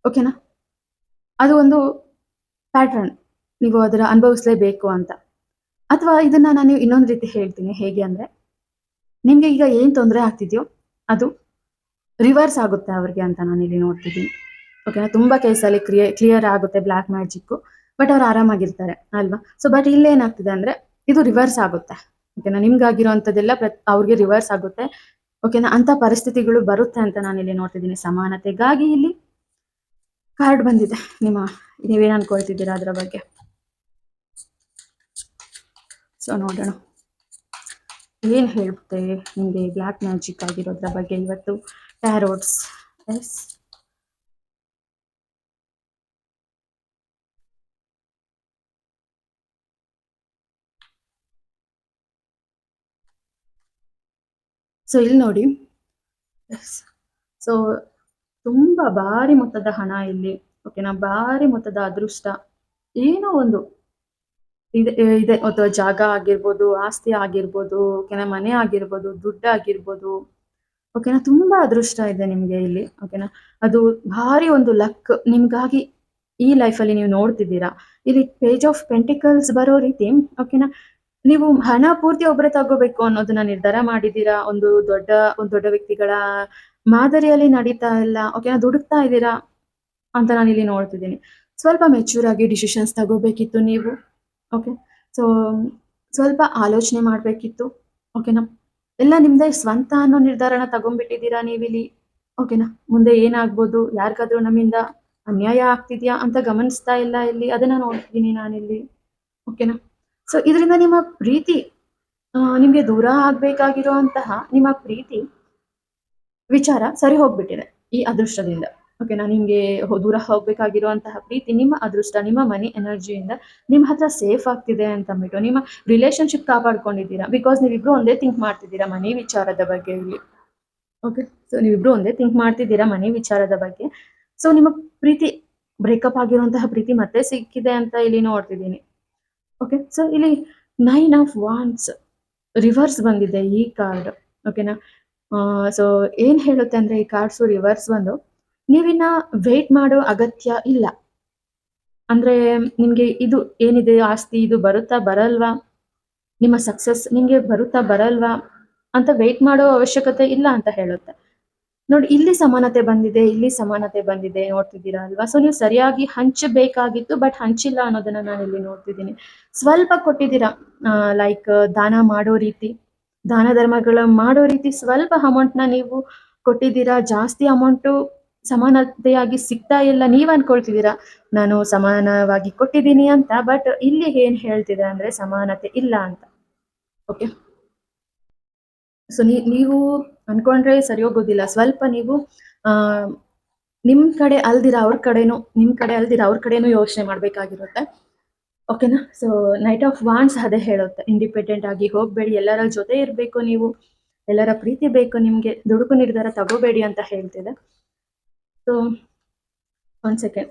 ಓಕೆನಾ, ಅದು ಒಂದು ಪ್ಯಾಟ್ರನ್, ನೀವು ಅದರ ಅನುಭವಿಸ್ಲೇಬೇಕು ಅಂತ. ಅಥವಾ ಇದನ್ನ ನಾನು ಇನ್ನೊಂದು ರೀತಿ ಹೇಳ್ತೀನಿ. ಹೇಗೆ ಅಂದ್ರೆ, ನಿಮ್ಗೆ ಈಗ ಏನ್ ತೊಂದರೆ ಆಗ್ತಿದ್ಯೋ ಅದು ರಿವರ್ಸ್ ಆಗುತ್ತೆ ಅವ್ರಿಗೆ ಅಂತ ನಾನು ಇಲ್ಲಿ ನೋಡ್ತಿದ್ದೀನಿ. ಓಕೆನಾ, ತುಂಬಾ ಕೇಸಲ್ಲಿ ಕ್ಲಿಯರ್ ಆಗುತ್ತೆ ಬ್ಲಾಕ್ ಮ್ಯಾಜಿಕ್, ಬಟ್ ಅವ್ರು ಆರಾಮಾಗಿರ್ತಾರೆ ಅಲ್ವಾ? ಸೊ ಬಟ್ ಇಲ್ಲೇನಾಗ್ತಿದೆ ಅಂದ್ರೆ, ಇದು ರಿವರ್ಸ್ ಆಗುತ್ತೆ. ಓಕೆನಾ, ನಿಮ್ಗಾಗಿರೋಂಥದ್ದೆಲ್ಲ ಅವ್ರಿಗೆ ರಿವರ್ಸ್ ಆಗುತ್ತೆ. ಓಕೆನಾ, ಅಂತ ಪರಿಸ್ಥಿತಿಗಳು ಬರುತ್ತೆ ಅಂತ ನಾನು ಇಲ್ಲಿ ನೋಡ್ತಿದ್ದೀನಿ. ಸಮಾನತೆಗಾಗಿ ಇಲ್ಲಿ ಕಾರ್ಡ್ ಬಂದಿದೆ. ನೀವೇನ್ ಅನ್ಕೊಳ್ತಿದ್ದೀರಾ ಅದರ ಬಗ್ಗೆ. ಸೊ ನೋಡೋಣ ಏನ್ ಹೇಳುತ್ತೆ ನಿಮ್ಗೆ ಬ್ಲಾಕ್ ಮ್ಯಾಜಿಕ್ ಆಗಿರೋದ್ರ ಬಗ್ಗೆ ಇವತ್ತು ಟ್ಯಾರೋಟ್ಸ್. ಎಸ್, ಸೊ ಇಲ್ಲಿ ನೋಡಿ. ಎಸ್, ಸೊ ತುಂಬಾ ಭಾರಿ ಮೊತ್ತದ ಹಣ ಇಲ್ಲಿ. ಓಕೆನಾ, ಭಾರಿ ಮೊತ್ತದ ಅದೃಷ್ಟ, ಏನೋ ಒಂದು ಇದೆ. ಅಥವಾ ಜಾಗ ಆಗಿರ್ಬೋದು, ಆಸ್ತಿ ಆಗಿರ್ಬೋದು, ಓಕೆನಾ, ಮನೆ ಆಗಿರ್ಬೋದು, ದುಡ್ಡು ಆಗಿರ್ಬೋದು. ಓಕೆನಾ, ತುಂಬಾ ಅದೃಷ್ಟ ಇದೆ ನಿಮ್ಗೆ ಇಲ್ಲಿ. ಓಕೆನಾ, ಅದು ಭಾರಿ ಒಂದು ಲಕ್ ನಿಮ್ಗಾಗಿ ಈ ಲೈಫಲ್ಲಿ ನೀವು ನೋಡ್ತಿದ್ದೀರಾ. ಇಲ್ಲಿ ಪೇಜ್ ಆಫ್ ಪೆಂಟಿಕಲ್ಸ್ ಬರೋ ರೀತಿ, ಓಕೆನಾ, ನೀವು ಹಣ ಪೂರ್ತಿ ಒಬ್ಬರೇ ತಗೋಬೇಕು ಅನ್ನೋದನ್ನ ನಿರ್ಧಾರ ಮಾಡಿದ್ದೀರಾ. ಒಂದು ದೊಡ್ಡ ವ್ಯಕ್ತಿಗಳ ಮಾದರಿಯಲ್ಲಿ ನಡೀತಾ ಇಲ್ಲ. ಓಕೆನಾ, ದುಡುಕ್ತಾ ಇದ್ದೀರಾ ಅಂತ ನಾನು ಇಲ್ಲಿ ನೋಡ್ತಿದ್ದೀನಿ. ಸ್ವಲ್ಪ ಮೆಚೂರ್ ಆಗಿ ಡಿಸಿಷನ್ಸ್ ತಗೋಬೇಕಿತ್ತು ನೀವು. ಓಕೆ, ಸೊ ಸ್ವಲ್ಪ ಆಲೋಚನೆ ಮಾಡಬೇಕಿತ್ತು. ಓಕೆನಾ, ಎಲ್ಲ ನಿಮ್ದೇ ಸ್ವಂತ ಅನ್ನೋ ನಿರ್ಧಾರನ ತಗೊಂಡ್ಬಿಟ್ಟಿದ್ದೀರಾ ನೀವಿಲ್ಲಿ. ಓಕೆನಾ, ಮುಂದೆ ಏನಾಗ್ಬೋದು, ಯಾರಿಗಾದ್ರೂ ನಮ್ಮಿಂದ ಅನ್ಯಾಯ ಆಗ್ತಿದ್ಯಾ ಅಂತ ಗಮನಿಸ್ತಾ ಇಲ್ಲ ಇಲ್ಲಿ, ಅದನ್ನ ನೋಡ್ತಿದ್ದೀನಿ ನಾನಿಲ್ಲಿ. ಓಕೆನಾ, ಸೊ ಇದರಿಂದ ನಿಮ್ಮ ಪ್ರೀತಿ, ನಿಮ್ಗೆ ದೂರ ಆಗ್ಬೇಕಾಗಿರುವಂತಹ ನಿಮ್ಮ ಪ್ರೀತಿ ವಿಚಾರ ಸರಿ ಹೋಗ್ಬಿಟ್ಟಿದೆ ಈ ಅದೃಷ್ಟದಿಂದ. ಓಕೆನಾ, ನಿಮ್ಗೆ ದೂರ ಹೋಗ್ಬೇಕಾಗಿರುವಂತಹ ಪ್ರೀತಿ, ನಿಮ್ಮ ಅದೃಷ್ಟ, ನಿಮ್ಮ ಮನಿ ಎನರ್ಜಿಯಿಂದ ನಿಮ್ಮ ಹತ್ರ ಸೇಫ್ ಆಗ್ತಿದೆ ಅಂತ ಅಂದ್ಬಿಟ್ಟು ನಿಮ್ಮ ರಿಲೇಶನ್ಶಿಪ್ ಕಾಪಾಡ್ಕೊಂಡಿದ್ದೀರಾ. ಬಿಕಾಸ್ ನೀವಿಬ್ರು ಒಂದೇ ಥಿಂಕ್ ಮಾಡ್ತಿದ್ದೀರಾ ಮನಿ ವಿಚಾರದ ಬಗ್ಗೆ ಇಲ್ಲಿ. ಓಕೆ, ಸೊ ನೀವಿಬ್ರು ಒಂದೇ ಥಿಂಕ್ ಮಾಡ್ತಿದ್ದೀರಾ ಮನಿ ವಿಚಾರದ ಬಗ್ಗೆ. ಸೊ ನಿಮ್ಮ ಪ್ರೀತಿ, ಬ್ರೇಕಪ್ ಆಗಿರುವಂತಹ ಪ್ರೀತಿ ಮತ್ತೆ ಸಿಕ್ಕಿದೆ ಅಂತ ಇಲ್ಲಿ ನೋಡ್ತಿದ್ದೀನಿ. ಓಕೆ, ಸೊ ಇಲ್ಲಿ 9 ಆಫ್ ವಾಂಡ್ಸ್ ರಿವರ್ಸ್ ಬಂದಿದೆ ಈ ಕಾರ್ಡ್. ಓಕೆನಾ, ಸೊ ಏನ್ ಹೇಳುತ್ತೆ ಅಂದ್ರೆ ಈ ಕಾರ್ಡ್ಸು ರಿವರ್ಸ್ ಬಂದು, ನೀವಿನ್ನ ವೇಟ್ ಮಾಡೋ ಅಗತ್ಯ ಇಲ್ಲ. ಅಂದ್ರೆ ನಿಮ್ಗೆ ಇದು ಏನಿದೆ ಆಸ್ತಿ, ಇದು ಬರುತ್ತಾ ಬರಲ್ವಾ, ನಿಮ್ಮ ಸಕ್ಸಸ್ ನಿಮ್ಗೆ ಬರುತ್ತಾ ಬರಲ್ವಾ ಅಂತ ವೇಟ್ ಮಾಡೋ ಅವಶ್ಯಕತೆ ಇಲ್ಲ ಅಂತ ಹೇಳುತ್ತೆ. ನೋಡಿ ಇಲ್ಲಿ ಸಮಾನತೆ ಬಂದಿದೆ, ಇಲ್ಲಿ ಸಮಾನತೆ ಬಂದಿದೆ ನೋಡ್ತಿದ್ದೀರಾ ಅಲ್ವಾ? ಸೊ ನೀವು ಸರಿಯಾಗಿ ಹಂಚಬೇಕಾಗಿತ್ತು, ಬಟ್ ಹಂಚಿಲ್ಲ ಅನ್ನೋದನ್ನ ನಾನು ಇಲ್ಲಿ ನೋಡ್ತಿದ್ದೀನಿ. ಸ್ವಲ್ಪ ಕೊಟ್ಟಿದ್ದೀರಾ, ಲೈಕ್ ದಾನ ಮಾಡೋ ರೀತಿ, ದಾನ ಧರ್ಮಗಳ ಮಾಡೋ ರೀತಿ ಸ್ವಲ್ಪ ಅಮೌಂಟ್ನ ನೀವು ಕೊಟ್ಟಿದ್ದೀರಾ. ಜಾಸ್ತಿ ಅಮೌಂಟು ಸಮಾನತೆಯಾಗಿ ಸಿಗ್ತಾ ಇಲ್ಲ. ನೀವ್ ಅನ್ಕೊಳ್ತಿದ್ದೀರಾ ನಾನು ಸಮಾನವಾಗಿ ಕೊಟ್ಟಿದ್ದೀನಿ ಅಂತ, ಬಟ್ ಇಲ್ಲಿ ಏನ್ ಹೇಳ್ತಿದೆ ಅಂದ್ರೆ ಸಮಾನತೆ ಇಲ್ಲ ಅಂತ. ಓಕೆ, ಸೊ ನೀವು ಅನ್ಕೊಂಡ್ರೆ ಸರಿ ಹೋಗೋದಿಲ್ಲ. ಸ್ವಲ್ಪ ನೀವು ನಿಮ್ ಕಡೆ ಅಲ್ದಿರ ಅವ್ರ ಕಡೆನೂ, ನಿಮ್ ಕಡೆ ಅಲ್ದಿರ ಅವ್ರ ಕಡೆನೂ ಯೋಚನೆ ಮಾಡ್ಬೇಕಾಗಿರುತ್ತೆ. ಓಕೆನಾ? ಸೊ ನೈಟ್ ಆಫ್ ವಾಂಡ್ಸ್ ಅದೇ ಹೇಳುತ್ತೆ, ಇಂಡಿಪೆಂಡೆಂಟ್ ಆಗಿ ಹೋಗ್ಬೇಡಿ, ಎಲ್ಲರ ಜೊತೆ ಇರಬೇಕು ನೀವು, ಎಲ್ಲರ ಪ್ರೀತಿ ಬೇಕು ನಿಮ್ಗೆ, ದುಡುಕು ನಿರ್ಧಾರ ತಗೋಬೇಡಿ ಅಂತ ಹೇಳ್ತಿದೆ. ಸೊ ಒಂದ್ ಸೆಕೆಂಡ್.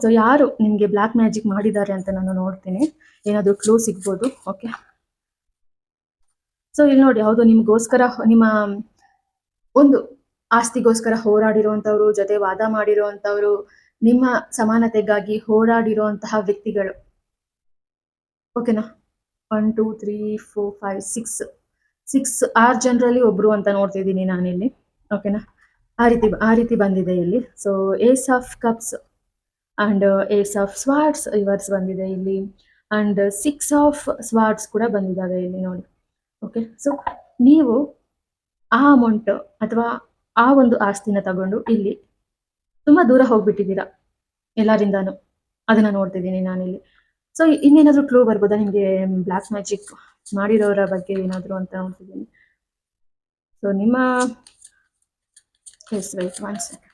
ಸೊ ಯಾರು ನಿಮ್ಗೆ ಬ್ಲಾಕ್ ಮ್ಯಾಜಿಕ್ ಮಾಡಿದ್ದಾರೆ ಅಂತ ನಾನು ನೋಡ್ತೀನಿ, ಏನಾದ್ರು ಕ್ಲೂ ಸಿಗ್ಬೋದು. ಓಕೆ, ಸೊ ಇಲ್ಲಿ ನೋಡಿ, ಹೌದು ನಿಮ್ಗೋಸ್ಕರ, ನಿಮ್ಮ ಒಂದು ಆಸ್ತಿಗೋಸ್ಕರ ಹೋರಾಡಿರುವಂತವ್ರು, ಜೊತೆ ವಾದ ಮಾಡಿರುವಂತವ್ರು, ನಿಮ್ಮ ಸಮಾನತೆಗಾಗಿ ಹೋರಾಡಿರುವಂತಹ ವ್ಯಕ್ತಿಗಳು. ಓಕೆನಾ? 1 2 3 4 5 6 6 ಜನರಲ್ಲಿ ಒಬ್ರು ಅಂತ ನೋಡ್ತಿದ್ದೀನಿ ನಾನಿಲ್ಲಿ. ಓಕೆನಾ? ಆ ರೀತಿ ಬಂದಿದೆ ಇಲ್ಲಿ. So ace of cups and ace of swords reverse ಬಂದಿದೆ ಇಲ್ಲಿ, ಅಂಡ್ 6 ಆಫ್ ಸ್ವಾರ್ಡ್ಸ್ ಕೂಡ ಬಂದಿದ್ದಾವೆ ಇಲ್ಲಿ ನೋಡಿ. ಓಕೆ, ಸೊ ನೀವು ಆ ಅಮೌಂಟ್ ಅಥವಾ ಆ ಒಂದು ಆಸ್ತಿನ ತಗೊಂಡು ಇಲ್ಲಿ ತುಂಬಾ ದೂರ ಹೋಗ್ಬಿಟ್ಟಿದ್ದೀರಾ ಎಲ್ಲರಿಂದಾನು, ಅದನ್ನ ನೋಡ್ತಿದ್ದೀನಿ ನಾನಿಲ್ಲಿ. ಸೊ ಇನ್ನೇನಾದ್ರೂ ಕ್ಲೂ ಬರ್ಬೋದಾ ನಿಮ್ಗೆ ಬ್ಲಾಕ್ ಮ್ಯಾಜಿಕ್ ಮಾಡಿರೋರ ಬಗ್ಗೆ ಏನಾದ್ರು ಅಂತ ನೋಡ್ತಿದ್ದೀನಿ. ಸೊ ನಿಮ್ಮ ವೆಯ್ಟ್ 1 ಸೆಕೆಂಡ್.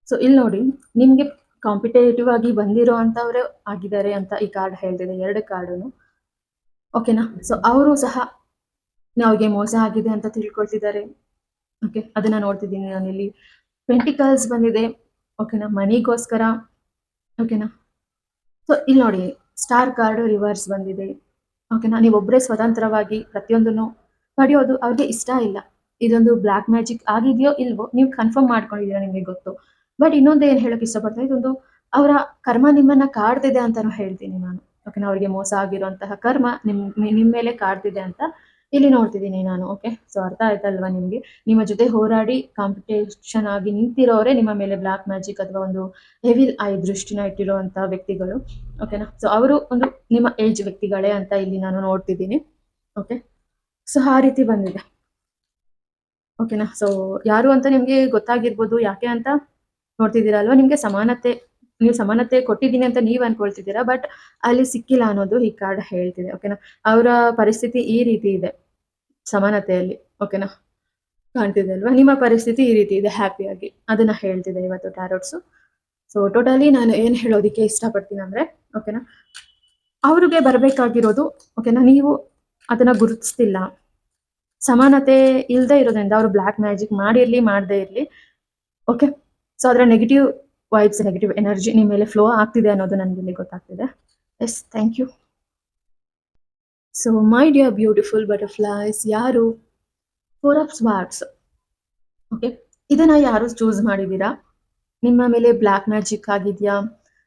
ಸೊ ಇಲ್ಲಿ ನೋಡಿ, ನಿಮ್ಗೆ ಕಾಂಪಿಟೇಟಿವ್ ಆಗಿ ಬಂದಿರೋ ಅಂತವ್ರೆ ಆಗಿದ್ದಾರೆ ಅಂತ ಈ ಕಾರ್ಡ್ ಹೇಳ್ತಿದೆ, 2 ಕಾರ್ಡುನು. ಓಕೆನಾ? ಸೊ ಅವರು ಸಹ ನಾವ್ಗೆ ಮೋಸ ಆಗಿದೆ ಅಂತ ತಿಳ್ಕೊಳ್ತಿದ್ದಾರೆ. ಓಕೆ, ಅದನ್ನ ನೋಡ್ತಿದ್ದೀನಿ ನಾನಿಲ್ಲಿ. ಪೆಂಟಿಕಲ್ಸ್ ಬಂದಿದೆ. ಓಕೆನಾ? ಮನಿಗೋಸ್ಕರ. ಓಕೆನಾ? ಸೊ ಇಲ್ಲಿ ನೋಡಿ, ಸ್ಟಾರ್ ಕಾರ್ಡ್ ರಿವರ್ಸ್ ಬಂದಿದೆ. ಓಕೆನಾ? ನೀವೊಬ್ಬರೇ ಸ್ವತಂತ್ರವಾಗಿ ಪ್ರತಿಯೊಂದನ್ನು ಪಡೆಯೋದು ಅವ್ರಿಗೆ ಇಷ್ಟ ಇಲ್ಲ. ಇದೊಂದು ಬ್ಲಾಕ್ ಮ್ಯಾಜಿಕ್ ಆಗಿದೆಯೋ ಇಲ್ವೋ ನೀವು ಕನ್ಫರ್ಮ್ ಮಾಡ್ಕೊಂಡಿದ್ದೀರಾ, ನಿಮಗೆ ಗೊತ್ತು. ಬಟ್ ಇನ್ನೊಂದು ಏನ್ ಹೇಳಕ್ ಇಷ್ಟಪಡ್ತೀನಿ, ಇದೊಂದು ಅವರ ಕರ್ಮ ನಿಮ್ಮನ್ನ ಕಾಡ್ತಿದೆ ಅಂತಾನು ಹೇಳ್ತೀನಿ ನಾನು. ಓಕೆನಾ? ಅವ್ರಿಗೆ ಮೋಸ ಆಗಿರುವಂತಹ ಕರ್ಮ ನಿಮ್ ಮೇಲೆ ಕಾಡ್ತಿದೆ ಅಂತ ಇಲ್ಲಿ ನೋಡ್ತಿದ್ದೀನಿ ನಾನು. ಓಕೆ, ಸೊ ಅರ್ಥ ಆಯ್ತಲ್ವಾ ನಿಮ್ಗೆ? ನಿಮ್ಮ ಜೊತೆ ಹೋರಾಡಿ ಕಾಂಪಿಟೇಷನ್ ಆಗಿ ನಿಂತಿರೋರೆ ನಿಮ್ಮ ಮೇಲೆ ಬ್ಲಾಕ್ ಮ್ಯಾಜಿಕ್ ಅಥವಾ ಒಂದು ಹೆವಿಲ್ ಐ ದೃಷ್ಟಿನ ಇಟ್ಟಿರುವಂತ ವ್ಯಕ್ತಿಗಳು. ಓಕೆನಾ? ಸೊ ಅವರು ಒಂದು ನಿಮ್ಮ ಏಜ್ ವ್ಯಕ್ತಿಗಳೇ ಅಂತ ಇಲ್ಲಿ ನಾನು ನೋಡ್ತಿದ್ದೀನಿ. ಓಕೆ, ಸೊ ಆ ರೀತಿ ಬಂದಿದೆ. ಓಕೆನಾ? ಸೊ ಯಾರು ಅಂತ ನಿಮ್ಗೆ ಗೊತ್ತಾಗಿರ್ಬೋದು, ಯಾಕೆ ಅಂತ ನೋಡ್ತಿದ್ದೀರಾ ಅಲ್ವಾ? ನಿಮ್ಗೆ ಸಮಾನತೆ, ನೀವು ಸಮಾನತೆ ಕೊಟ್ಟಿದ್ದೀನಿ ಅಂತ ನೀವ್ ಅನ್ಕೊಳ್ತಿದ್ದೀರಾ, ಬಟ್ ಅಲ್ಲಿ ಸಿಕ್ಕಿಲ್ಲ ಅನ್ನೋದು ಈ ಕಾರ್ಡ್ ಹೇಳ್ತಿದೆ. ಓಕೆನಾ? ಅವರ ಪರಿಸ್ಥಿತಿ ಈ ರೀತಿ ಇದೆ ಸಮಾನತೆಯಲ್ಲಿ. ಓಕೆನಾ? ಕಾಣ್ತಿದೆ ಅಲ್ವಾ? ನಿಮ್ಮ ಪರಿಸ್ಥಿತಿ ಈ ರೀತಿ ಇದೆ ಹ್ಯಾಪಿಯಾಗಿ, ಅದನ್ನ ಹೇಳ್ತಿದೆ ಇವತ್ತು ಟ್ಯಾರೋಟ್ಸು. ಸೊ ಟೋಟಲಿ ನಾನು ಏನ್ ಹೇಳೋದಿಕ್ಕೆ ಇಷ್ಟಪಡ್ತೀನಿ ಅಂದ್ರೆ, ಓಕೆನಾ, ಅವ್ರಿಗೆ ಬರ್ಬೇಕಾಗಿರೋದು, ಓಕೆನಾ, ನೀವು ಅದನ್ನ ಗುರುತಿಸ್ತಿಲ್ಲ. ಸಮಾನತೆ ಇಲ್ಲದೆ ಇರೋದ್ರಿಂದ ಅವರು ಬ್ಲಾಕ್ ಮ್ಯಾಜಿಕ್ ಮಾಡಿರ್ಲಿ ಮಾಡದೇ ಇರ್ಲಿ, ಓಕೆ, ಸೊ ಅದರ ನೆಗೆಟಿವ್ ವೈಬ್ಸ್, ನೆಗೆಟಿವ್ ಎನರ್ಜಿ ನಿಮ್ಮ ಮೇಲೆ ಫ್ಲೋ ಆಗ್ತಿದೆ ಅನ್ನೋದು ನನಗೆ ಇಲ್ಲಿ ಗೊತ್ತಾಗ್ತಿದೆ. Yes, thank you. So my dear beautiful butterflies, ಯಾರು 4 ಆಫ್ ಸ್ವಾರ್ಡ್ಸ್, ಓಕೆ, ಇದನ್ನ ಯಾರು ಚೂಸ್ ಮಾಡಿದೀರಾ? ನಿಮ್ಮ ಮೇಲೆ ಬ್ಲಾಕ್ ಮ್ಯಾಜಿಕ್ ಆಗಿದ್ಯಾ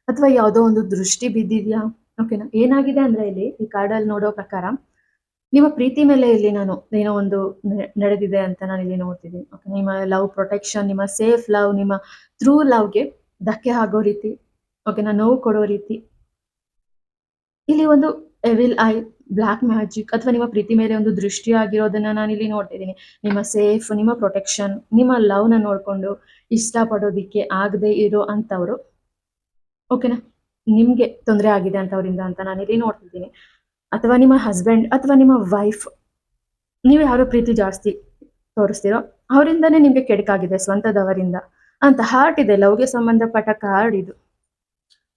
ಅಥವಾ ಯಾವುದೋ ಒಂದು ದೃಷ್ಟಿ ಬಿದ್ದಿದ್ಯಾ? ಓಕೆನಾ? ಏನಾಗಿದೆ ಅಂದ್ರೆ ಇಲ್ಲಿ ಈ ಕಾರ್ಡಲ್ಲಿ ನೋಡೋ ಪ್ರಕಾರ ನಿಮ್ಮ ಪ್ರೀತಿ ಮೇಲೆ ಇಲ್ಲಿ ನಾನು ಏನೋ ಒಂದು ನಡೆದಿದೆ ಅಂತ ನಾನು ಇಲ್ಲಿ ನೋಡ್ತಿದ್ದೀನಿ. ಓಕೆ, ನಿಮ್ಮ ಲವ್ ಪ್ರೊಟೆಕ್ಷನ್, ನಿಮ್ಮ ಸೇಫ್ ಲವ್, ನಿಮ್ಮ ಥ್ರೂ ಲವ್ಗೆ ಧಕ್ಕೆ ಆಗೋ ರೀತಿ, ಓಕೆನಾ, ನೋವು ಕೊಡೋ ರೀತಿ, ಇಲ್ಲಿ ಒಂದು ಎವಿಲ್ ಐ, ಬ್ಲಾಕ್ ಮ್ಯಾಜಿಕ್ ಅಥವಾ ನಿಮ್ಮ ಪ್ರೀತಿ ಮೇಲೆ ಒಂದು ದೃಷ್ಟಿ ಆಗಿರೋದನ್ನ ನಾನು ಇಲ್ಲಿ ನೋಡ್ತಿದ್ದೀನಿ. ನಿಮ್ಮ ಸೇಫ್, ನಿಮ್ಮ ಪ್ರೊಟೆಕ್ಷನ್, ನಿಮ್ಮ ಲವ್ನ ನೋಡ್ಕೊಂಡು ಇಷ್ಟಪಡೋದಿಕ್ಕೆ ಆಗದೆ ಇರೋ ಅಂತವ್ರು, ಓಕೆನಾ, ನಿಮ್ಗೆ ತೊಂದರೆ ಆಗಿದೆ ಅಂತವರಿಂದ ಅಂತ ನಾನು ಇಲ್ಲಿ ನೋಡ್ತಿದ್ದೀನಿ. ಅಥವಾ ನಿಮ್ಮ ಹಸ್ಬೆಂಡ್ ಅಥವಾ ನಿಮ್ಮ ವೈಫ್, ನೀವು ಯಾರೋ ಪ್ರೀತಿ ಜಾಸ್ತಿ ತೋರಿಸ್ತೀರೋ ಅವರಿಂದನೇ ನಿಮ್ಗೆ ಕೆಡಕಾಗಿದೆ, ಸ್ವಂತದವರಿಂದ ಅಂತ ಹಾರ್ಟ್ ಇದೆ. ಲವ್ಗೆ ಸಂಬಂಧಪಟ್ಟ ಕಾರ್ಡ್ ಇದು.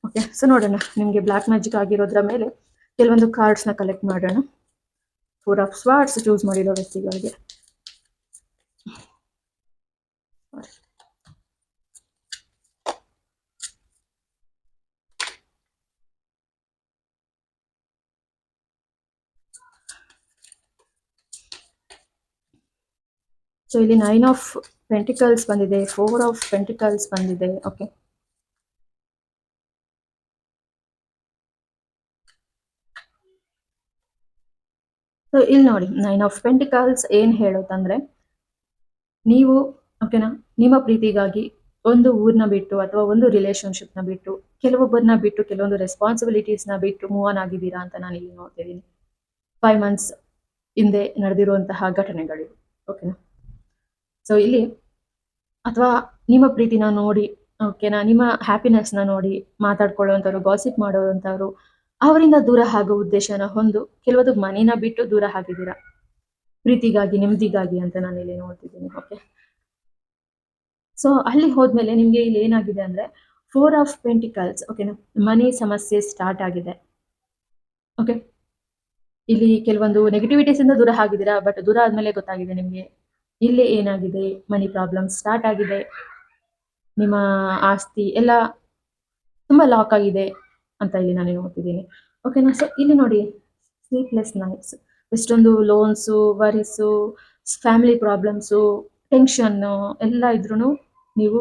ಓಕೆ, ಸೊ ನೋಡೋಣ ನಿಮ್ಗೆ ಬ್ಲಾಕ್ ಮ್ಯಾಜಿಕ್ ಆಗಿರೋದ್ರ ಮೇಲೆ ಕೆಲವೊಂದು ಕಾರ್ಡ್ಸ್ ನ ಕಲೆಕ್ಟ್ ಮಾಡೋಣ. 4 ಆಫ್ ಸ್ವಾರ್ಡ್ಸ್ ಚೂಸ್ ಮಾಡಿರೋ ವ್ಯಕ್ತಿಗಳಿಗೆ. ಸೊ ಇಲ್ಲಿ 9 ಆಫ್ ಪೆಂಟಿಕಲ್ಸ್ ಬಂದಿದೆ, 4 ಆಫ್ ಪೆಂಟಿಕಲ್ಸ್ ಬಂದಿದೆ. ಓಕೆ, ಸೊ ಇಲ್ಲಿ ನೋಡಿ 9 ಆಫ್ ಪೆಂಟಿಕಲ್ಸ್ ಏನ್ ಹೇಳುತ್ತಂದ್ರೆ, ನೀವು ಓಕೆನಾ, ನಿಮ್ಮ ಪ್ರೀತಿಗಾಗಿ ಒಂದು ಊರ್ನ ಬಿಟ್ಟು ಅಥವಾ ಒಂದು ರಿಲೇಶನ್ಶಿಪ್ನ ಬಿಟ್ಟು, ಕೆಲವೊಬ್ಬರನ್ನ ಬಿಟ್ಟು, ಕೆಲವೊಂದು ರೆಸ್ಪಾನ್ಸಿಬಿಲಿಟೀಸ್ನ ಬಿಟ್ಟು ಮೂವ್ ಆನ್ ಆಗಿದ್ದೀರಾ ಅಂತ ನಾನು ಇಲ್ಲಿ ನೋಡ್ತಿದ್ದೀನಿ. 5 ಮಂತ್ಸ್ ಹಿಂದೆ ನಡೆದಿರುವಂತಹ ಘಟನೆಗಳಿವು. ಓಕೆನಾ. ಸೊ ಇಲ್ಲಿ ಅಥವಾ ನಿಮ್ಮ ಪ್ರೀತಿನ ನೋಡಿ, ಓಕೆನಾ, ನಿಮ್ಮ ಹ್ಯಾಪಿನೆಸ್ನ ನೋಡಿ ಮಾತಾಡ್ಕೊಳ್ಳುವಂಥವ್ರು, ಗಾಸಿಪ್ ಮಾಡುವಂಥವ್ರು, ಅವರಿಂದ ದೂರ ಆಗೋ ಉದ್ದೇಶನ ಹೊಂದು ಕೆಲವೊಂದು ಮನೇನ ಬಿಟ್ಟು ದೂರ ಆಗಿದ್ದೀರಾ ಪ್ರೀತಿಗಾಗಿ, ನೆಮ್ಮದಿಗಾಗಿ ಅಂತ ನಾನು ಇಲ್ಲಿ ನೋಡ್ತಿದ್ದೀನಿ. ಓಕೆ. ಸೊ ಅಲ್ಲಿ ಹೋದ್ಮೇಲೆ ನಿಮ್ಗೆ ಇಲ್ಲಿ ಏನಾಗಿದೆ ಅಂದ್ರೆ 4 ಆಫ್ ಪೆಂಟಿಕಲ್ಸ್. ಓಕೆನಾ, ಮನಿ ಸಮಸ್ಯೆ ಸ್ಟಾರ್ಟ್ ಆಗಿದೆ. ಓಕೆ. ಇಲ್ಲಿ ಕೆಲವೊಂದು ನೆಗೆಟಿವಿಟೀಸ್ ಇಂದ ದೂರ ಆಗಿದ್ದೀರಾ, ಬಟ್ ದೂರ ಆದ್ಮೇಲೆ ಗೊತ್ತಾಗಿದೆ ನಿಮ್ಗೆ ಇಲ್ಲಿ ಏನಾಗಿದೆ, ಮನಿ ಪ್ರಾಬ್ಲಮ್ ಸ್ಟಾರ್ಟ್ ಆಗಿದೆ, ನಿಮ್ಮ ಆಸ್ತಿ ಎಲ್ಲ ತುಂಬಾ ಲಾಕ್ ಆಗಿದೆ ಅಂತ ಇಲ್ಲಿ ನಾನು ನೋಡ್ತಿದ್ದೀನಿ. ಓಕೆನಾ. ಸೊ ಇಲ್ಲಿ ನೋಡಿ, ಸ್ಲೀಪ್ಲೆಸ್ ನೈಟ್ಸ್, ಎಷ್ಟೊಂದು ಲೋನ್ಸು, ವರೀಸು, ಫ್ಯಾಮಿಲಿ ಪ್ರಾಬ್ಲಮ್ಸು, ಟೆನ್ಷನ್ನು ಎಲ್ಲ ಇದ್ರೂ ನೀವು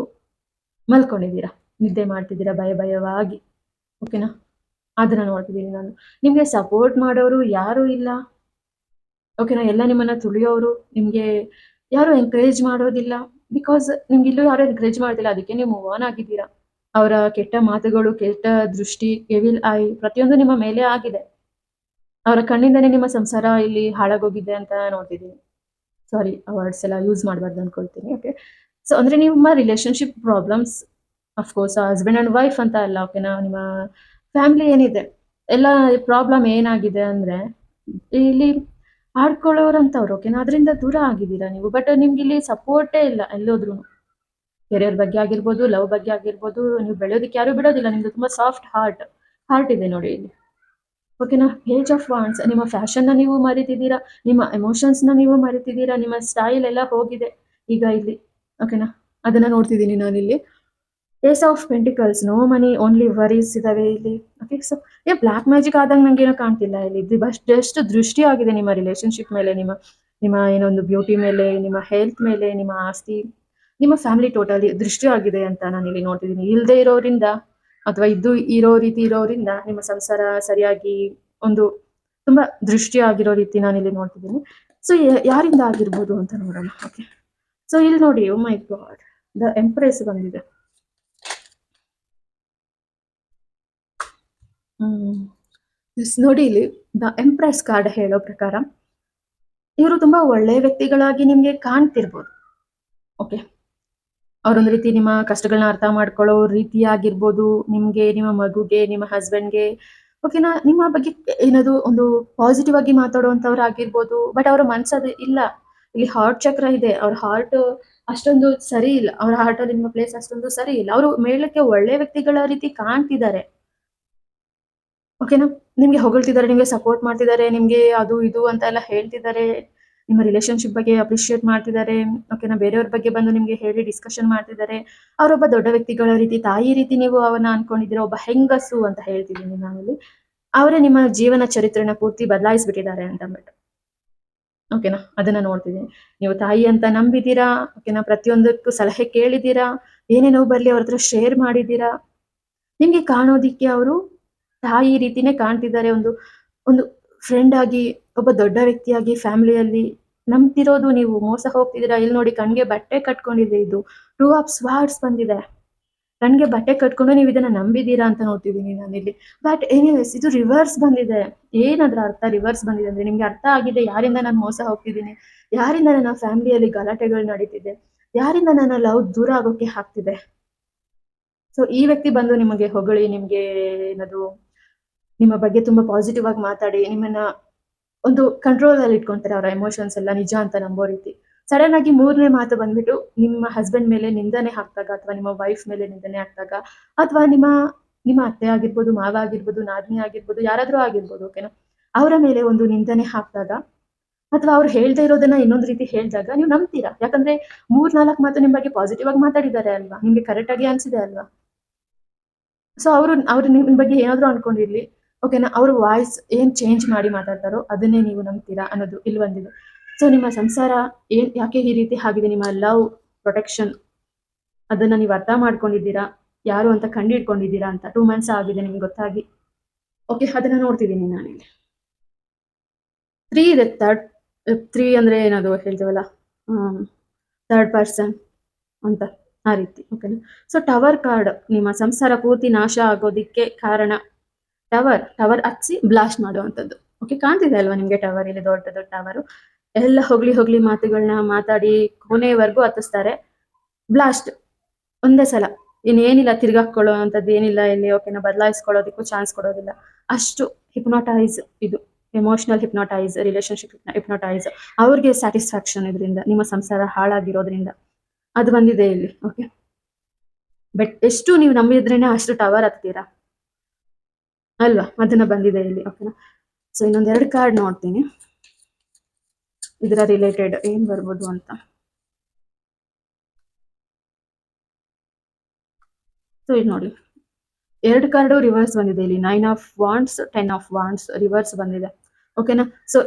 ಮಲ್ಕೊಂಡಿದ್ದೀರಾ, ನಿದ್ದೆ ಮಾಡ್ತಿದ್ದೀರಾ ಭಯವಾಗಿ. ಓಕೆನಾ. ಅದನ್ನ ನೋಡ್ತಿದ್ದೀನಿ ನಾನು. ನಿಮ್ಗೆ ಸಪೋರ್ಟ್ ಮಾಡೋರು ಯಾರು ಇಲ್ಲ. ಓಕೆನಾ. ಎಲ್ಲ ನಿಮ್ಮನ್ನ ತುಳಿಯೋರು, ನಿಮ್ಗೆ ಯಾರು ಎಂಕರೇಜ್ ಮಾಡೋದಿಲ್ಲ. ಬಿಕಾಸ್ ನಿಮ್ಗೆ ಇಲ್ಲೂ ಯಾರು ಎಂಕರೇಜ್ ಮಾಡೋದಿಲ್ಲ, ಅದಕ್ಕೆ ನೀವು ಮೂವ್ ಆನ್ ಆಗಿದ್ದೀರಾ. ಅವರ ಕೆಟ್ಟ ಮಾತುಗಳು, ಕೆಟ್ಟ ದೃಷ್ಟಿ, ಎವಿಲ್ ಐ ಪ್ರತಿಯೊಂದು ನಿಮ್ಮ ಮೇಲೆ ಆಗಿದೆ. ಅವರ ಕಣ್ಣಿಂದನೇ ನಿಮ್ಮ ಸಂಸಾರ ಇಲ್ಲಿ ಹಾಳಾಗೋಗಿದೆ ಅಂತ ನೋಡ್ತಿದ್ದೀನಿ. ಸಾರಿ, ಆ ವರ್ಡ್ಸ್ ಎಲ್ಲ ಯೂಸ್ ಮಾಡಬಾರ್ದು ಅನ್ಕೊಳ್ತೀನಿ. ಓಕೆ. ಸೊ ಅಂದ್ರೆ ನಿಮ್ಮ relationship problems, of course husband and wife ಅಂತ ಅಲ್ಲ. ಓಕೆನಾ. ನಿಮ್ಮ ಫ್ಯಾಮಿಲಿ ಏನಿದೆ ಎಲ್ಲ ಪ್ರಾಬ್ಲಮ್ ಏನಾಗಿದೆ ಅಂದ್ರೆ, ಇಲ್ಲಿ ಆಡ್ಕೊಳ್ಳೋರಂಥವ್ರು. ಓಕೆನಾ. ಅದರಿಂದ ದೂರ ಆಗಿದ್ದೀರಾ ನೀವು. ಬಟ್ ನಿಮ್ಗೆ ಇಲ್ಲಿ ಸಪೋರ್ಟೇ ಇಲ್ಲ ಎಲ್ಲೋದ್ರೂ. ಕೆರಿಯರ್ ಬಗ್ಗೆ ಆಗಿರ್ಬೋದು, ಲವ್ ಬಗ್ಗೆ ಆಗಿರ್ಬೋದು, ನೀವು ಬೆಳೆಯೋದಕ್ಕೆ ಯಾರು ಬಿಡೋದಿಲ್ಲ. ನಿಮ್ದು ತುಂಬಾ ಸಾಫ್ಟ್ ಹಾರ್ಟ್ ಇದೆ ನೋಡಿ ಇಲ್ಲಿ. ಓಕೆನಾ. ಪೇಜ್ ಆಫ್ ವಾಂಡ್ಸ್, ನಿಮ್ಮ ಫ್ಯಾಷನ್ನ ನೀವು ಮರಿತಿದ್ದೀರಾ, ನಿಮ್ಮ ಎಮೋಷನ್ಸ್ನ ನೀವು ಮರಿತಿದ್ದೀರಾ, ನಿಮ್ಮ ಸ್ಟೈಲ್ ಎಲ್ಲ ಹೋಗಿದೆ ಈಗ ಇಲ್ಲಿ. ಓಕೆನಾ. ಅದನ್ನ ನೋಡ್ತಿದ್ದೀನಿ ನಾನಿಲ್ಲಿ. Ace of pentacles, no money, only worries ಇದಾವೆ ಇಲ್ಲಿ. ಓಕೆ. ಸೊ ಬ್ಲಾಕ್ ಮ್ಯಾಜಿಕ್ ಆದಂಗೆ ನಂಗೇನೋ ಕಾಣ್ತಿಲ್ಲ ಇಲ್ಲಿ. ಎಷ್ಟು ದೃಷ್ಟಿ ಆಗಿದೆ ನಿಮ್ಮ ರಿಲೇಶನ್ಶಿಪ್ ಮೇಲೆ, ನಿಮ್ಮ ನಿಮ್ಮ ಏನೊಂದು ಬ್ಯೂಟಿ ಮೇಲೆ, ನಿಮ್ಮ ಹೆಲ್ತ್ ಮೇಲೆ, ನಿಮ್ಮ ಆಸ್ತಿ, ನಿಮ್ಮ ಫ್ಯಾಮಿಲಿ ಟೋಟಲಿ ದೃಷ್ಟಿ ಆಗಿದೆ ಅಂತ ನಾನು ಇಲ್ಲಿ ನೋಡ್ತಿದ್ದೀನಿ. ಇಲ್ಲದೆ ಇರೋರಿಂದ ಅಥವಾ ಇರೋ ರೀತಿ ಇರೋರಿಂದ ನಿಮ್ಮ ಸಂಸಾರ ಸರಿಯಾಗಿ ಒಂದು ತುಂಬಾ ದೃಷ್ಟಿ ಆಗಿರೋ ರೀತಿ ನಾನು ಇಲ್ಲಿ ನೋಡ್ತಿದ್ದೀನಿ. ಸೊ ಯಾರಿಂದ ಆಗಿರ್ಬೋದು ಅಂತ ನೋಡೋಣ. ಓಕೆ. ಸೊ ಇಲ್ಲಿ ನೋಡಿ, ಓ ಮೈ ಗಾಡ್, ದ ಎಂಪ್ರೆಸ್ ಬಂದಿದೆ. ನೋಡಿ ಇಲ್ಲಿ ದ ಎಂಪ್ರೆಸ್ ಕಾರ್ಡ್ ಹೇಳೋ ಪ್ರಕಾರ ಇವರು ತುಂಬಾ ಒಳ್ಳೆ ವ್ಯಕ್ತಿಗಳಾಗಿ ನಿಮ್ಗೆ ಕಾಣ್ತಿರ್ಬೋದು. ಓಕೆ. ಅವರೊಂದು ರೀತಿ ನಿಮ್ಮ ಕಷ್ಟಗಳನ್ನ ಅರ್ಥ ಮಾಡ್ಕೊಳ್ಳೋ ರೀತಿ ಆಗಿರ್ಬೋದು, ನಿಮ್ಗೆ, ನಿಮ್ಮ ಮಗುಗೆ, ನಿಮ್ಮ ಹಸ್ಬೆಂಡ್ಗೆ, ಓಕೆನಾ, ನಿಮ್ಮ ಬಗ್ಗೆ ಏನದು ಒಂದು ಪಾಸಿಟಿವ್ ಆಗಿ ಮಾತಾಡುವಂಥವ್ರು ಆಗಿರ್ಬೋದು. ಬಟ್ ಅವರ ಮನ್ಸದು ಇಲ್ಲ. ಇಲ್ಲಿ ಹಾರ್ಟ್ ಚಕ್ರ ಇದೆ, ಅವ್ರ ಹಾರ್ಟ್ ಅಷ್ಟೊಂದು ಸರಿ ಇಲ್ಲ. ಅವ್ರ ಹಾರ್ಟ್ ಅಲ್ಲಿ ನಿಮ್ಮ ಪ್ಲೇಸ್ ಅಷ್ಟೊಂದು ಸರಿ ಇಲ್ಲ. ಅವರು ಮೇಲಕ್ಕೆ ಒಳ್ಳೆ ವ್ಯಕ್ತಿಗಳ ರೀತಿ ಕಾಣ್ತಿದ್ದಾರೆ. ಓಕೆನಾ. ನಿಮ್ಗೆ ಹೊಗಳ್ತಿದ್ದಾರೆ, ನಿಮ್ಗೆ ಸಪೋರ್ಟ್ ಮಾಡ್ತಿದ್ದಾರೆ, ನಿಮ್ಗೆ ಅದು ಇದು ಅಂತ ಎಲ್ಲ ಹೇಳ್ತಿದ್ದಾರೆ, ನಿಮ್ಮ ರಿಲೇಶನ್ಶಿಪ್ ಬಗ್ಗೆ ಅಪ್ರಿಶಿಯೇಟ್ ಮಾಡ್ತಿದ್ದಾರೆ. ಓಕೆನಾ. ಬೇರೆಯವ್ರ ಬಗ್ಗೆ ಬಂದು ನಿಮ್ಗೆ ಹೇಳಿ ಡಿಸ್ಕಷನ್ ಮಾಡ್ತಿದ್ದಾರೆ. ಅವರೊಬ್ಬ ದೊಡ್ಡ ವ್ಯಕ್ತಿಗಳ ರೀತಿ, ತಾಯಿ ರೀತಿ ನೀವು ಅವನ್ನ ಅನ್ಕೊಂಡಿದ್ದೀರಾ, ಒಬ್ಬ ಹೆಂಗಸು ಅಂತ ಹೇಳ್ತಿದ್ದೀನಿ ನಾನಲ್ಲಿ. ಅವರೇ ನಿಮ್ಮ ಜೀವನ ಚರಿತ್ರೆನ ಪೂರ್ತಿ ಬದಲಾಯಿಸ್ಬಿಟ್ಟಿದ್ದಾರೆ ಅಂತ ಅಂದ್ಬಿಟ್ಟು. ಓಕೆನಾ. ಅದನ್ನ ನೋಡ್ತಿದ್ದೀನಿ. ನೀವು ತಾಯಿ ಅಂತ ನಂಬಿದ್ದೀರಾ. ಓಕೆನಾ. ಪ್ರತಿಯೊಂದಕ್ಕೂ ಸಲಹೆ ಕೇಳಿದ್ದೀರಾ, ಏನೇನೋ ಬರ್ಲಿ ಅವ್ರ ಹತ್ರ ಶೇರ್ ಮಾಡಿದ್ದೀರಾ. ನಿಮ್ಗೆ ಕಾಣೋದಿಕ್ಕೆ ಅವರು ತಾಯಿ ರೀತಿನೇ ಕಾಣ್ತಿದ್ದಾರೆ. ಒಂದು ಒಂದು ಫ್ರೆಂಡ್ ಆಗಿ, ಒಬ್ಬ ದೊಡ್ಡ ವ್ಯಕ್ತಿಯಾಗಿ ಫ್ಯಾಮಿಲಿಯಲ್ಲಿ ನಂಬ್ತಿರೋದು ನೀವು ಮೋಸ ಹೋಗ್ತಿದ್ದೀರಾ. ಇಲ್ಲಿ ನೋಡಿ, ಕಣ್ಗೆ ಬಟ್ಟೆ ಕಟ್ಕೊಂಡಿದೆ. ಇದು 2 ಆಫ್ ಸ್ವಾರ್ಡ್ಸ್ ಬಂದಿದೆ. ಕಣ್ಗೆ ಬಟ್ಟೆ ಕಟ್ಕೊಂಡು ನೀವು ಇದನ್ನ ನಂಬಿದ್ದೀರಾ ಅಂತ ನೋಡ್ತಿದ್ದೀನಿ ನಾನಿಲ್ಲಿ. ಬಟ್ ಎನಿವೇಸ್, ಇದು ರಿವರ್ಸ್ ಬಂದಿದೆ. ಏನದ್ರ ಅರ್ಥ ರಿವರ್ಸ್ ಬಂದಿದೆ ಅಂದ್ರೆ, ನಿಮ್ಗೆ ಅರ್ಥ ಆಗಿದೆ ಯಾರಿಂದ ನಾನು ಮೋಸ ಹೋಗ್ತಿದ್ದೀನಿ, ಯಾರಿಂದ ನನ್ನ ಫ್ಯಾಮಿಲಿಯಲ್ಲಿ ಗಲಾಟೆಗಳು ನಡೀತಿದೆ, ಯಾರಿಂದ ನನ್ನ ಲವ್ ದೂರ ಆಗೋಕೆ ಆಗ್ತಿದೆ. ಸೊ ಈ ವ್ಯಕ್ತಿ ಬಂದು ನಿಮಗೆ ಹೊಗಳಿ, ನಿಮ್ಗೆ ಏನದು ನಿಮ್ಮ ಬಗ್ಗೆ ತುಂಬಾ ಪಾಸಿಟಿವ್ ಆಗಿ ಮಾತಾಡಿ, ನಿಮ್ಮನ್ನ ಒಂದು ಕಂಟ್ರೋಲ್ ಅಲ್ಲಿ ಇಟ್ಕೊಂತಾರೆ. ಅವರ ಎಮೋಷನ್ಸ್ ಎಲ್ಲ ನಿಜ ಅಂತ ನಂಬೋ ರೀತಿ. ಸಡನ್ ಆಗಿ 3ನೇ ಮಾತು ಬಂದ್ಬಿಟ್ಟು ನಿಮ್ಮ ಹಸ್ಬೆಂಡ್ ಮೇಲೆ ನಿಂದನೆ ಹಾಕ್ದಾಗ, ಅಥವಾ ನಿಮ್ಮ ವೈಫ್ ಮೇಲೆ ನಿಂದನೆ ಹಾಕ್ದಾಗ, ಅಥವಾ ನಿಮ್ಮ ನಿಮ್ಮ ಅತ್ತೆ ಆಗಿರ್ಬೋದು, ಮಾವ ಆಗಿರ್ಬೋದು, ನಾದಿನಿ ಆಗಿರ್ಬೋದು, ಯಾರಾದ್ರೂ ಆಗಿರ್ಬೋದು. ಓಕೆನಾ. ಅವರ ಮೇಲೆ ಒಂದು ನಿಂದನೆ ಹಾಕಿದಾಗ, ಅಥವಾ ಅವ್ರು ಹೇಳ್ದೇ ಇರೋದನ್ನ ಇನ್ನೊಂದು ರೀತಿ ಹೇಳಿದಾಗ ನೀವು ನಂಬ್ತೀರಾ. ಯಾಕಂದ್ರೆ 3-4 ಮಾತು ನಿಮ್ ಬಗ್ಗೆ ಪಾಸಿಟಿವ್ ಆಗಿ ಮಾತಾಡಿದ್ದಾರೆ ಅಲ್ವಾ, ನಿಮ್ಗೆ ಕರೆಕ್ಟ್ ಆಗಿ ಅನ್ಸಿದೆ ಅಲ್ವಾ. ಸೊ ಅವ್ರು ನಿಮ್ ಬಗ್ಗೆ ಏನಾದ್ರು ಅನ್ಕೊಂಡಿರ್ಲಿ. ಓಕೆನಾ. ಅವ್ರ ವಾಯ್ಸ್ ಏನ್ ಚೇಂಜ್ ಮಾಡಿ ಮಾತಾಡ್ತಾರೋ ಅದನ್ನೇ ನೀವು ನಂಬ್ತೀರಾ ಅನ್ನೋದು ಇಲ್ಲಿ ಬಂದಿದೆ. ಸೊ ನಿಮ್ಮ ಸಂಸಾರ ಯಾಕೆ ಈ ರೀತಿ ಆಗಿದೆ, ನಿಮ್ಮ ಲವ್ ಪ್ರೊಟೆಕ್ಷನ್ ಅದನ್ನ ನೀವು ಅರ್ಥ ಮಾಡ್ಕೊಂಡಿದ್ದೀರಾ, ಯಾರು ಅಂತ ಕಂಡು ಹಿಡ್ಕೊಂಡಿದ್ದೀರಾ ಅಂತ 2 ಮಂತ್ಸ್ ಆಗಿದೆ ನಿಮ್ಗೆ ಗೊತ್ತಾಗಿ. ಓಕೆ. ಅದನ್ನ ನೋಡ್ತಿದ್ದೀನಿ ನಾನಿಲ್ಲಿ. 3 ಇದೆ. ತ್ರೀ ಅಂದರೆ ಏನದು ಹೇಳ್ತೀವಲ್ಲ, ಥರ್ಡ್ ಪರ್ಸನ್ ಅಂತ, ಆ ರೀತಿ. ಓಕೆನಾ. ಸೊ ಟವರ್ ಕಾರ್ಡ್ ನಿಮ್ಮ ಸಂಸಾರ ಪೂರ್ತಿ ನಾಶ ಆಗೋದಿಕ್ಕೆ ಕಾರಣ. ಟವರ್ ಹಚ್ಚಿ ಬ್ಲಾಸ್ಟ್ ಮಾಡುವಂಥದ್ದು. ಓಕೆ, ಕಾಣ್ತಿದೆ ಅಲ್ವಾ ನಿಮಗೆ ಟವರ್, ಇಲ್ಲಿ ದೊಡ್ಡ ದೊಡ್ಡ ಟವರು. ಎಲ್ಲ ಹೋಗ್ಲಿ ಮಾತುಗಳನ್ನ ಮಾತಾಡಿ ಕೊನೆವರೆಗೂ ಹತ್ತಿಸ್ತಾರೆ. ಬ್ಲಾಸ್ಟ್ ಒಂದೇ ಸಲ, ಇನ್ನೇನಿಲ್ಲ, ತಿರ್ಗಾಕೊಳ್ಳೋ ಅಂಥದ್ದು ಏನಿಲ್ಲ ಇಲ್ಲಿ. ಓಕೆನಾ, ಬದಲಾಯಿಸ್ಕೊಳ್ಳೋದಕ್ಕೂ ಚಾನ್ಸ್ ಕೊಡೋದಿಲ್ಲ. ಅಷ್ಟು ಹಿಪ್ನೋಟೈಸ್ ಇದು, ಎಮೋಷನಲ್ ಹಿಪ್ನೋಟೈಸ್, ರಿಲೇಶನ್ಶಿಪ್ ಹಿಪ್ನೋಟೈಸ್. ಅವ್ರಿಗೆ ಸ್ಯಾಟಿಸ್ಫ್ಯಾಕ್ಷನ್ ಇದರಿಂದ, ನಿಮ್ಮ ಸಂಸಾರ ಹಾಳಾಗಿರೋದ್ರಿಂದ ಅದು ಬಂದಿದೆ ಇಲ್ಲಿ. ಓಕೆ, ಬಟ್ ಎಷ್ಟು ನೀವು ನಂಬಿದ್ರೇನೆ ಅಷ್ಟು ಟವರ್ ಹತ್ತೀರಾ ಅಲ್ವಾ, ಅದನ್ನ ಬಂದಿದೆ ಇಲ್ಲಿ. ಓಕೆನಾ. ಸೊ ಇನ್ನೊಂದೆರಡು ಕಾರ್ಡ್ ನೋಡ್ತೀನಿ, ಇದರ ರಿಲೇಟೆಡ್ ಏನ್ ಬರ್ಬೋದು ಅಂತ. ಸೊ ಇದು ನೋಡಿ, 2 ಕಾರ್ಡು ರಿವರ್ಸ್ ಬಂದಿದೆ ಇಲ್ಲಿ. 9 of wands, 10 of wands reverse ಬಂದಿದೆ. ಓಕೆನಾ. ಸೊ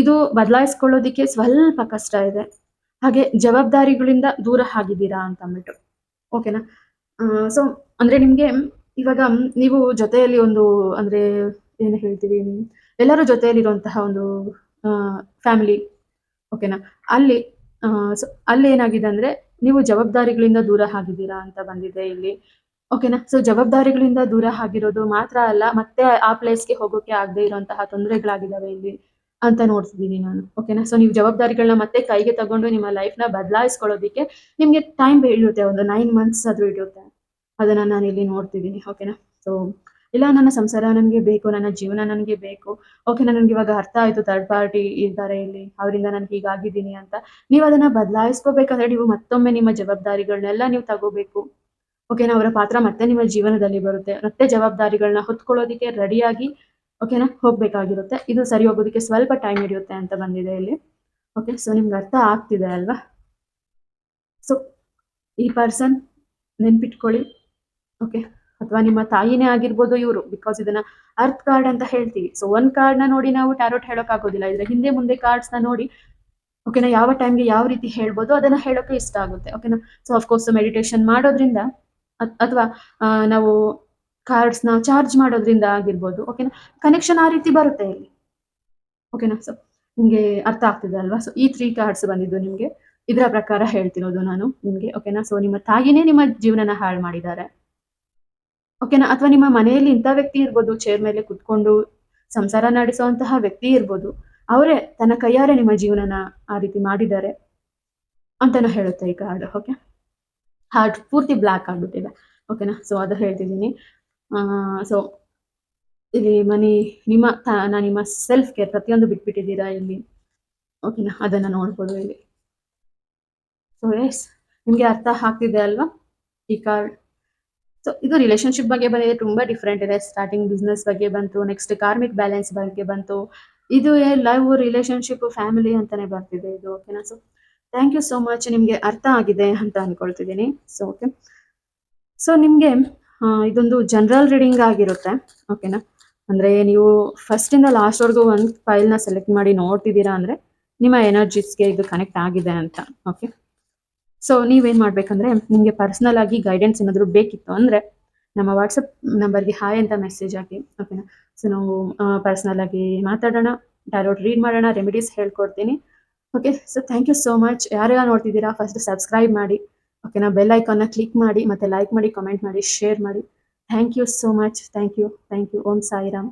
ಇದು ಬದಲಾಯಿಸ್ಕೊಳ್ಳೋದಿಕ್ಕೆ ಸ್ವಲ್ಪ ಕಷ್ಟ ಇದೆ. ಹಾಗೆ ಜವಾಬ್ದಾರಿಗಳಿಂದ ದೂರ ಆಗಿದ್ದೀರಾ ಅಂತ ಅಂದ್ಬಿಟ್ಟು. ಓಕೆನಾ. ಸೊ ಅಂದ್ರೆ ನಿಮ್ಗೆ ಇವಾಗ ನೀವು ಜೊತೆಯಲ್ಲಿ ಒಂದು, ಅಂದ್ರೆ ಏನು ಹೇಳ್ತೀವಿ, ಎಲ್ಲರೂ ಜೊತೆಯಲ್ಲಿರುವಂತಹ ಒಂದು ಫ್ಯಾಮಿಲಿ. ಓಕೆನಾ. ಅಲ್ಲಿ ಸೊ ಅಲ್ಲಿ ಏನಾಗಿದೆ ಅಂದ್ರೆ ನೀವು ಜವಾಬ್ದಾರಿಗಳಿಂದ ದೂರ ಆಗಿದ್ದೀರಾ ಅಂತ ಬಂದಿದೆ ಇಲ್ಲಿ. ಓಕೆನಾ. ಸೊ ಜವಾಬ್ದಾರಿಗಳಿಂದ ದೂರ ಆಗಿರೋದು ಮಾತ್ರ ಅಲ್ಲ, ಮತ್ತೆ ಆ ಪ್ಲೇಸ್ಗೆ ಹೋಗೋಕೆ ಆಗದೆ ಇರುವಂತಹ ತೊಂದರೆಗಳಾಗಿದ್ದಾವೆ ಇಲ್ಲಿ ಅಂತ ನೋಡ್ತಿದ್ದೀನಿ ನಾನು. ಓಕೆನಾ. ಸೊ ನೀವು ಜವಾಬ್ದಾರಿಗಳನ್ನ ಮತ್ತೆ ಕೈಗೆ ತಗೊಂಡು ನಿಮ್ಮ ಲೈಫ್ನ ಬದಲಾಯಿಸ್ಕೊಳ್ಳೋದಿಕ್ಕೆ ನಿಮ್ಗೆ ಟೈಮ್ ಹಿಡಿಯುತ್ತೆ, ಒಂದು 9 ಮಂತ್ಸ್ ಆದ್ರೂ ಹಿಡಿಯುತ್ತೆ. ಅದನ್ನ ನಾನು ಇಲ್ಲಿ ನೋಡ್ತಿದ್ದೀನಿ. ಓಕೆನಾ. ಸೊ ಇಲ್ಲ, ನನ್ನ ಸಂಸಾರ ನನಗೆ ಬೇಕು, ನನ್ನ ಜೀವನ ನನಗೆ ಬೇಕು. ಓಕೆನಾ, ನನಗೆ ಇವಾಗ ಅರ್ಥ ಆಯ್ತು, ಥರ್ಡ್ ಪಾರ್ಟಿ ಇದ್ದಾರೆ ಇಲ್ಲಿ, ಅವರಿಂದ ನಾನು ಹೀಗಾಗಿದ್ದೀನಿ ಅಂತ. ನೀವು ಅದನ್ನ ಬದಲಾಯಿಸ್ಕೋಬೇಕಂದ್ರೆ ನೀವು ಮತ್ತೊಮ್ಮೆ ನಿಮ್ಮ ಜವಾಬ್ದಾರಿಗಳನ್ನೆಲ್ಲ ನೀವು ತಗೋಬೇಕು. ಓಕೆನಾ. ಅವರ ಪಾತ್ರ ಮತ್ತೆ ನಿಮ್ಮ ಜೀವನದಲ್ಲಿ ಬರುತ್ತೆ, ಮತ್ತೆ ಜವಾಬ್ದಾರಿಗಳನ್ನ ಹೊತ್ಕೊಳ್ಳೋದಿಕ್ಕೆ ರೆಡಿಯಾಗಿ ಓಕೆನಾ ಹೋಗ್ಬೇಕಾಗಿರುತ್ತೆ. ಇದು ಸರಿ ಹೋಗೋದಕ್ಕೆ ಸ್ವಲ್ಪ ಟೈಮ್ ಹಿಡಿಯುತ್ತೆ ಅಂತ ಬಂದಿದೆ ಇಲ್ಲಿ. ಓಕೆ, ಸೊ ನಿಮ್ಗೆ ಅರ್ಥ ಆಗ್ತಿದೆ ಅಲ್ವಾ. ಸೊ ಈ ಪರ್ಸನ್ ನೆನ್ಪಿಟ್ಕೊಳ್ಳಿ. ಓಕೆ, ಅಥವಾ ನಿಮ್ಮ ತಾಯಿನೇ ಆಗಿರ್ಬೋದು ಇವರು, ಬಿಕಾಸ್ ಇದನ್ನ ಅರ್ತ್ ಕಾರ್ಡ್ ಅಂತ ಹೇಳ್ತೀವಿ. ಸೊ ಒಂದ್ ಕಾರ್ಡ್ ನ ನೋಡಿ ನಾವು ಟ್ಯಾರೋಟ್ ಹೇಳೋಕ್ ಆಗೋದಿಲ್ಲ, ಇದ್ರ ಹಿಂದೆ ಮುಂದೆ ಕಾರ್ಡ್ಸ್ ನ ನೋಡಿ ಓಕೆನಾ ಯಾವ ಟೈಮ್ಗೆ ಯಾವ ರೀತಿ ಹೇಳ್ಬೋದು ಅದನ್ನ ಹೇಳೋಕೆ ಇಷ್ಟ ಆಗುತ್ತೆ. ಓಕೆನಾ. ಸೊ ಅಫ್ಕೋರ್ಸ್ ಮೆಡಿಟೇಷನ್ ಮಾಡೋದ್ರಿಂದ ಅಥವಾ ನಾವು ಕಾರ್ಡ್ಸ್ ನ ಚಾರ್ಜ್ ಮಾಡೋದ್ರಿಂದ ಆಗಿರ್ಬೋದು. ಓಕೆನಾ, ಕನೆಕ್ಷನ್ ಆ ರೀತಿ ಬರುತ್ತೆ ಇಲ್ಲಿ. ಓಕೆನಾ. ಸೊ ನಿಮ್ಗೆ ಅರ್ಥ ಆಗ್ತಿದೆ ಅಲ್ವಾ. ಸೊ ಈ 3 ಕಾರ್ಡ್ಸ್ ಬಂದಿದ್ದು ನಿಮ್ಗೆ, ಇದರ ಪ್ರಕಾರ ಹೇಳ್ತಿರೋದು ನಾನು ನಿಮ್ಗೆ. ಓಕೆನಾ. ಸೊ ನಿಮ್ಮ ತಾಯಿನೇ ನಿಮ್ಮ ಜೀವನನ ಹಾಳು ಮಾಡಿದ್ದಾರೆ. ಓಕೆನಾ. ಅಥವಾ ನಿಮ್ಮ ಮನೆಯಲ್ಲಿ ಇಂಥ ವ್ಯಕ್ತಿ ಇರ್ಬೋದು, ಚೇರ್ ಮೇಲೆ ಕುತ್ಕೊಂಡು ಸಂಸಾರ ನಡೆಸುವಂತಹ ವ್ಯಕ್ತಿ ಇರ್ಬೋದು, ಅವರೇ ತನ್ನ ಕೈಯಾರೆ ನಿಮ್ಮ ಜೀವನನ ಆ ರೀತಿ ಮಾಡಿದ್ದಾರೆ ಅಂತಾನು ಹೇಳುತ್ತೆ ಈ ಕಾರ್ಡ್. ಓಕೆ, ಹಾರ್ಟ್ ಪೂರ್ತಿ ಬ್ಲ್ಯಾಕ್ ಆಗ್ಬಿಟ್ಟಿದೆ. ಓಕೆನಾ. ಸೊ ಅದು ಹೇಳ್ತಿದ್ದೀನಿ. ಸೊ ಇಲ್ಲಿ ನಿಮ್ಮ ಸೆಲ್ಫ್ ಕೇರ್ ಪ್ರತಿಯೊಂದು ಬಿಟ್ಬಿಟ್ಟಿದ್ದೀರಾ ಇಲ್ಲಿ. ಓಕೆನಾ, ಅದನ್ನ ನೋಡ್ಬೋದು ಇಲ್ಲಿ. ಸೊ ಎಸ್, ನಿಮ್ಗೆ ಅರ್ಥ ಆಗ್ತಿದೆ ಅಲ್ವಾ ಈ ಕಾರ್ಡ್. ಸೊ ಇದು ರಿಲೇಶನ್ಶಿಪ್ ಬಗ್ಗೆ ಬಂದಿದೆ, ತುಂಬಾ ಡಿಫ್ರೆಂಟ್ ಇದೆ. ಸ್ಟಾರ್ಟಿಂಗ್ ಬಿಸ್ನೆಸ್ ಬಗ್ಗೆ ಬಂತು, ನೆಕ್ಸ್ಟ್ ಕಾರ್ಮಿಕ್ ಬ್ಯಾಲೆನ್ಸ್ ಬಗ್ಗೆ ಬಂತು, ಇದು ಲವ್, ರಿಲೇಶನ್ಶಿಪ್, ಫ್ಯಾಮಿಲಿ ಅಂತಾನೆ ಬರ್ತಿದೆ ಇದು. ಓಕೆನಾ. So thank you so much, ನಿಮ್ಗೆ ಅರ್ಥ ಆಗಿದೆ ಅಂತ ಅನ್ಕೊಳ್ತಿದ್ದೀನಿ. ಸೊ ಓಕೆ, ಸೊ ನಿಮ್ಗೆ ಇದೊಂದು ಜನರಲ್ ರೀಡಿಂಗ್ ಆಗಿರುತ್ತೆ. ಓಕೆನಾ. ಅಂದ್ರೆ ನೀವು ಫಸ್ಟ್ ಇಂದ ಲಾಸ್ಟ್ ವರ್ಗೂ ಒಂದು ಫೈಲ್ನ ಸೆಲೆಕ್ಟ್ ಮಾಡಿ ನೋಡ್ತಿದ್ದೀರಾ ಅಂದ್ರೆ ನಿಮ್ಮ ಎನರ್ಜಿಸ್ಗೆ ಇದು ಕನೆಕ್ಟ್ ಆಗಿದೆ ಅಂತ. ಓಕೆ, ಸೊ ನೀವೇನ್ ಮಾಡ್ಬೇಕಂದ್ರೆ ನಿಮ್ಗೆ ಪರ್ಸನಲ್ ಆಗಿ ಗೈಡೆನ್ಸ್ ಏನಾದ್ರು ಬೇಕಿತ್ತು ಅಂದ್ರೆ ನಮ್ಮ ವಾಟ್ಸಪ್ ನಂಬರ್ಗೆ ಹಾಯ್ ಅಂತ ಮೆಸೇಜ್ ಹಾಕಿ. ಓಕೆನಾ. ಸೊ ನಾವು ಪರ್ಸನಲ್ ಆಗಿ ಮಾತಾಡೋಣ, ಟ್ಯಾರೋಟ್ ರೀಡ್ ಮಾಡೋಣ, ರೆಮಿಡೀಸ್ ಹೇಳ್ಕೊಡ್ತೀನಿ. Okay, so thank you so much. ಯಾರೆಲ್ಲ ನೋಡ್ತಿದ್ದೀರಾ ಫಸ್ಟ್ ಸಬ್ಸ್ಕ್ರೈಬ್ ಮಾಡಿ. ಓಕೆನಾ, ಬೆಲ್ ಐಕಾನ್ನ ಕ್ಲಿಕ್ ಮಾಡಿ, ಮತ್ತೆ ಲೈಕ್ ಮಾಡಿ, ಕಮೆಂಟ್ ಮಾಡಿ, ಶೇರ್ ಮಾಡಿ. Thank you so much. Thank you. Om Sairam.